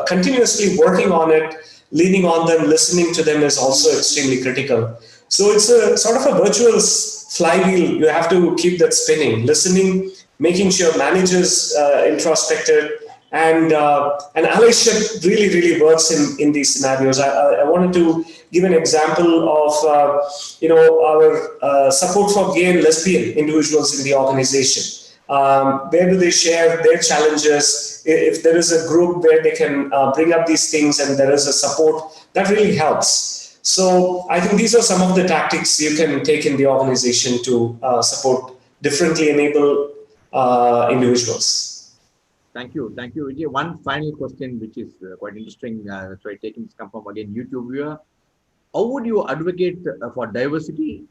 continuously working on it, leaning on them, listening to them is also extremely critical. So it's a sort of a virtual flywheel. You have to keep that spinning, listening, making sure managers introspected, and allyship really works in these scenarios. I wanted to give an example of our support for gay and lesbian individuals in the organization. Where do they share their challenges? If there is a group where they can bring up these things and there is a support, that really helps. So I think these are some of the tactics you can take in the organization to support differently enabled individuals. Thank you, Vijay. One final question, which is quite interesting. That's why taking this come from again YouTube viewer. How would you advocate for diversity,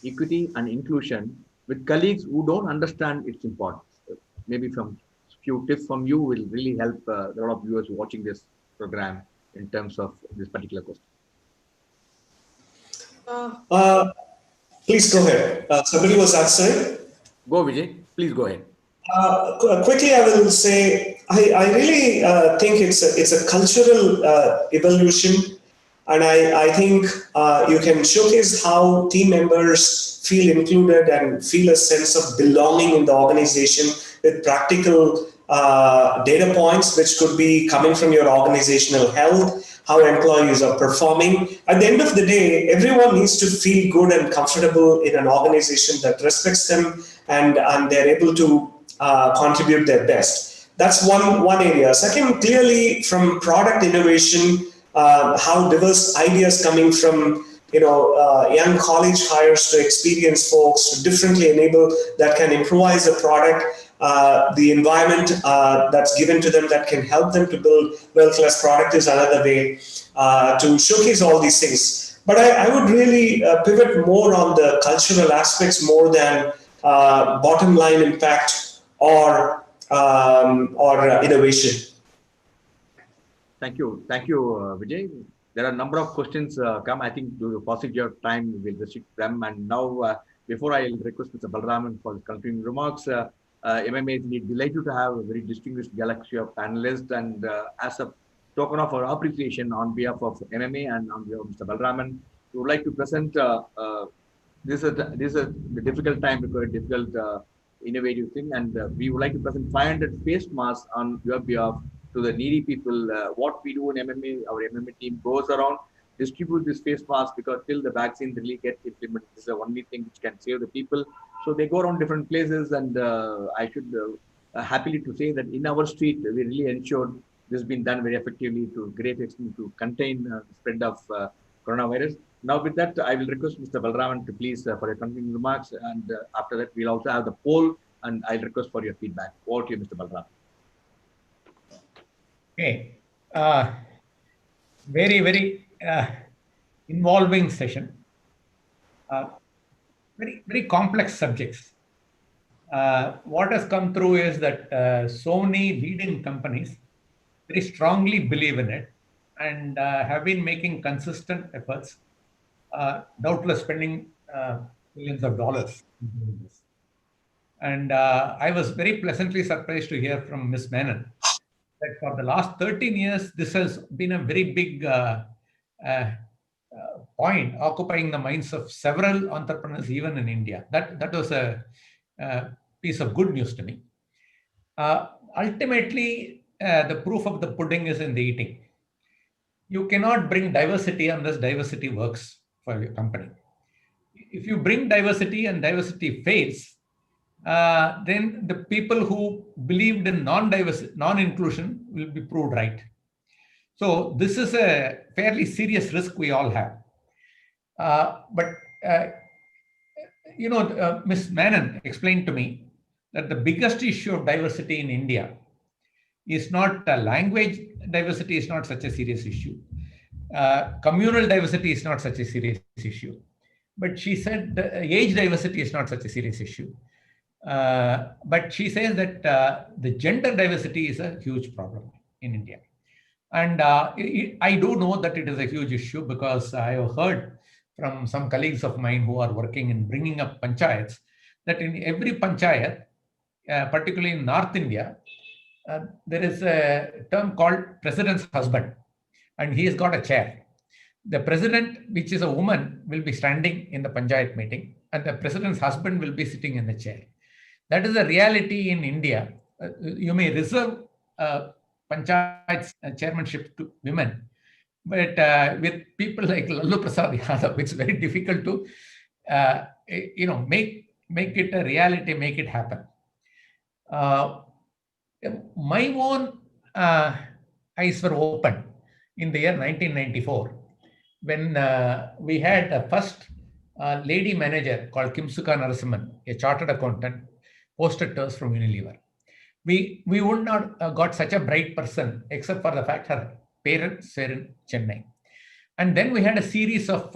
equity, and inclusion with colleagues who don't understand its importance? Maybe from few tips from you will really help a lot of viewers watching this program in terms of this particular question. Please go ahead. Somebody was answering. Go, Vijay. Please go ahead. Quickly, I will say I really think it's a cultural evolution, and I think you can showcase how team members feel included and feel a sense of belonging in the organization with practical data points, which could be coming from your organizational health, how employees are performing. At the end of the day, everyone needs to feel good and comfortable in an organization that respects them and they're able to contribute their best. That's one area. Second, clearly from product innovation, how diverse ideas coming from young college hires to experienced folks to differently enable that can improvise a product, the environment that's given to them that can help them to build world-class product is another way to showcase all these things. But I would really pivot more on the cultural aspects more than bottom line impact or innovation. Thank you, Vijay. There are a number of questions come. I think due to paucity of time, we will restrict them. And now, before I request Mr. Balraman for his concluding remarks, MMA is delighted to have a very distinguished galaxy of panelists. And as a token of our appreciation on behalf of MMA and on behalf of Mr. Balraman, we would like to present this is a difficult time because a difficult innovative thing, and we would like to present 500 face masks on your behalf to the needy people. What we do in MMA, our MMA team goes around, distribute this face mask, because till the vaccine really gets implemented, this is the only thing which can save the people. So they go around different places, and I should happily to say that in our street, we really ensured this has been done very effectively to great extent to contain the spread of coronavirus. Now with that, I will request Mr. Balraman to please for your concluding remarks, and after that we'll also have the poll, and I'll request for your feedback. Over to you, Mr. Balraman. Okay. Very, very involving session. Very, very complex subjects. What has come through is that so many leading companies very strongly believe in it and have been making consistent efforts, doubtless spending millions of dollars in doing this. And I was very pleasantly surprised to hear from Ms. Menon that for the last 13 years, this has been a very big point occupying the minds of several entrepreneurs, even in India. That was a piece of good news to me. Ultimately, the proof of the pudding is in the eating. You cannot bring diversity unless diversity works for your company. If you bring diversity and diversity fails, then the people who believed in non-inclusion will be proved right. So this is a fairly serious risk we all have. Ms. Menon explained to me that the biggest issue of diversity in India is not language diversity is not such a serious issue. Communal diversity is not such a serious issue. But she said the age diversity is not such a serious issue. But she says that the gender diversity is a huge problem in India. And I do know that it is a huge issue because I have heard from some colleagues of mine who are working in bringing up panchayats that in every panchayat, particularly in North India, there is a term called president's husband, and he has got a chair. The president, which is a woman, will be standing in the panchayat meeting, and the president's husband will be sitting in the chair. That is a reality in India. You may reserve panchayat chairmanship to women, but with people like Lalu Prasad Yadav, it's very difficult to, make it a reality, make it happen. My own eyes were opened in the year 1994 when we had a first lady manager called Kimsuka Narasimhan, a chartered accountant, posted to us from Unilever. We would not have got such a bright person except for the fact her parents were in Chennai. And then we had a series of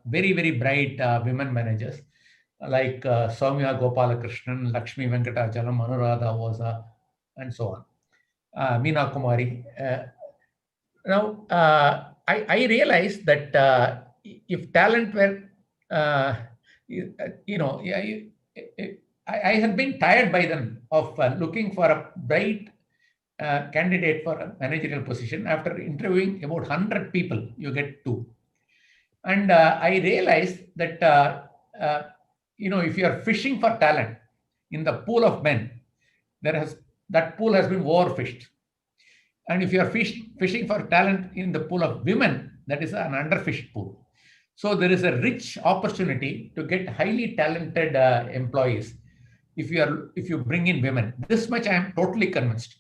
very, very bright women managers like Soumya Gopalakrishnan, Lakshmi Venkatachalam, Anuradha Oza, and so on. Meena Kumari. Now, I realized that if talent were, I had been tired by them of looking for a bright candidate for a managerial position. After interviewing about 100 people, you get 2. And I realized that, if you are fishing for talent in the pool of men, that pool has been overfished. And if you are fishing for talent in the pool of women, that is an underfished pool. So there is a rich opportunity to get highly talented employees if you bring in women. This much I am totally convinced.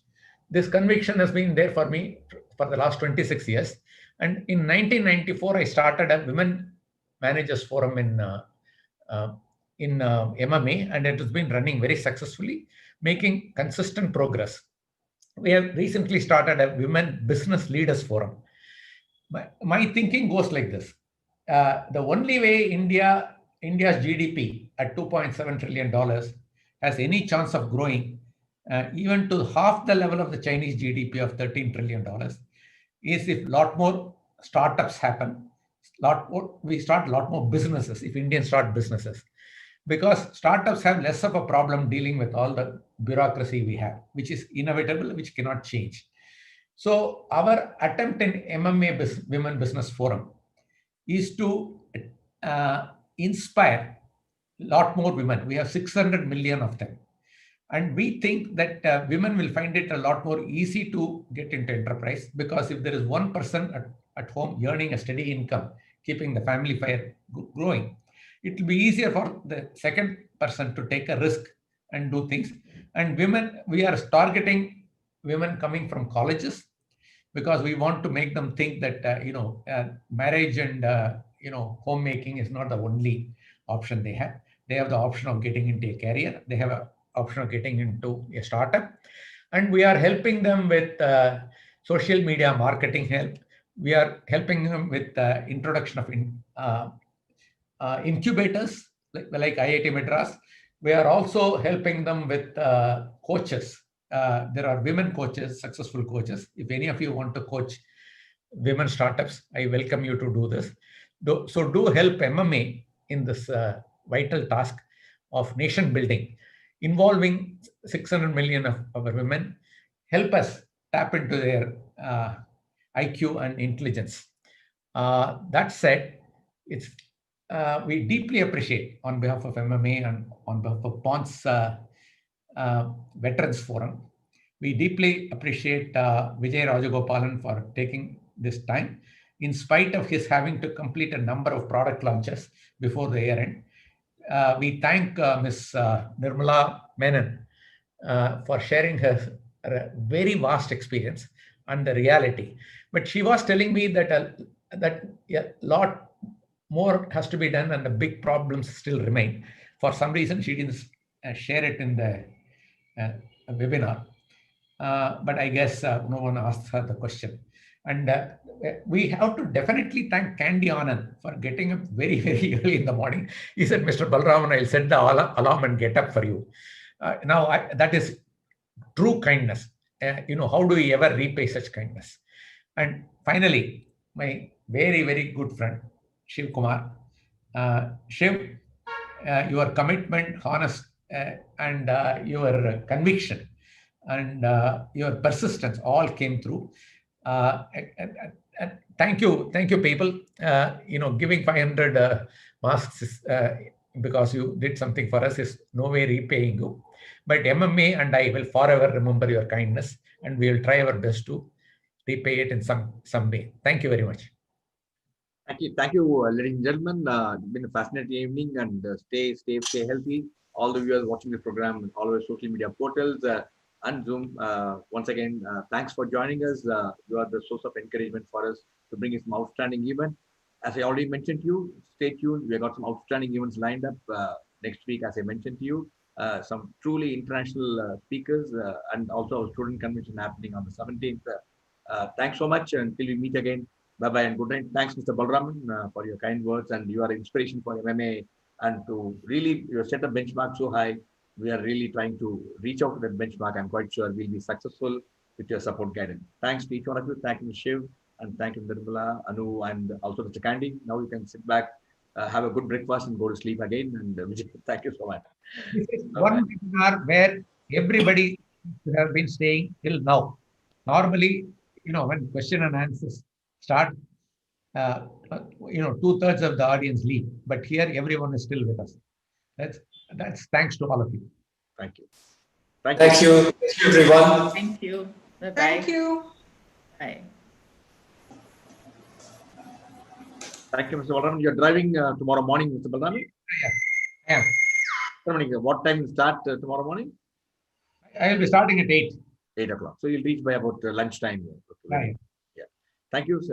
This conviction has been there for me for the last 26 years. And in 1994, I started a women managers forum in MMA, and it has been running very successfully, making consistent progress. We have recently started a women business leaders forum. My thinking goes like this. The only way India's GDP at $2.7 trillion has any chance of growing even to half the level of the Chinese GDP of $13 trillion is if a lot more startups happen, we start a lot more businesses, if Indians start businesses. Because startups have less of a problem dealing with all the bureaucracy we have, which is inevitable, which cannot change. So our attempt in MMA Women Business Forum is to inspire a lot more women. We have 600 million of them. And we think that women will find it a lot more easy to get into enterprise, because if there is one person at home earning a steady income, keeping the family fire growing, it will be easier for the second person to take a risk and do things. And women, we are targeting women coming from colleges, because we want to make them think that marriage and homemaking is not the only option they have. They have the option of getting into a career. They have an option of getting into a startup. And we are helping them with social media marketing help. We are helping them with introduction of incubators like IIT Madras. We are also helping them with coaches. There are women coaches, successful coaches. If any of you want to coach women startups, I welcome you to do this. So do help MMA in this vital task of nation building, involving 600 million of our women. Help us tap into their IQ and intelligence. That said, we deeply appreciate, on behalf of MMA and on behalf of PONS Veterans Forum, we deeply appreciate Vijay Rajagopalan for taking this time, in spite of his having to complete a number of product launches before the year end. We thank Ms. Nirmala Menon for sharing her very vast experience and the reality. But she was telling me that a lot more has to be done and the big problems still remain. For some reason, she didn't share it in the webinar. But I guess no one asked her the question. And we have to definitely thank Candy Anand for getting up very, very early in the morning. He said, Mr. Balraman, I'll set the alarm and get up for you. That is true kindness. How do we ever repay such kindness? And finally, my very, very good friend, Shiv Kumar. Shiv, your commitment, honest, and your conviction and your persistence all came through. Thank you, people. Giving 500 masks is, because you did something for us, is no way repaying you. But MMA and I will forever remember your kindness, and we will try our best to repay it in some way. Thank you very much. Thank you, ladies and gentlemen. It's been a fascinating evening, and stay healthy. All the viewers watching the program on all our social media portals and Zoom. Once again, thanks for joining us. You are the source of encouragement for us to bring you some outstanding event. As I already mentioned to you, stay tuned. We have got some outstanding events lined up next week, as I mentioned to you. Some truly international speakers and also a student convention happening on the 17th. Thanks so much. Until we meet again. Bye-bye and good night. Thanks, Mr. Balraman, for your kind words, and you are inspiration for MMA, and to really, you set a benchmark so high. We are really trying to reach out to that benchmark. I'm quite sure we'll be successful with your support guidance. Thanks to each one of you. Thank you, Shiv, and thank you, Nirmala, Anu, and also Mr. Candy. Now you can sit back, have a good breakfast, and go to sleep again. And thank you so much. This is one webinar where everybody should have been staying till now. Normally, when question and answers start, 2/3 of the audience leave, but here everyone is still with us. That's thanks to all of you. Thank you. Thank you, everyone. Thank you. Bye-bye. Thank you. Bye. Thank you, Mr. Balraman. You're driving tomorrow morning, Mr. Balraman? Yeah. What time you start tomorrow morning? I will be starting at 8. 8 o'clock. So you'll reach by about lunchtime. Right. Yeah. Thank you, sir.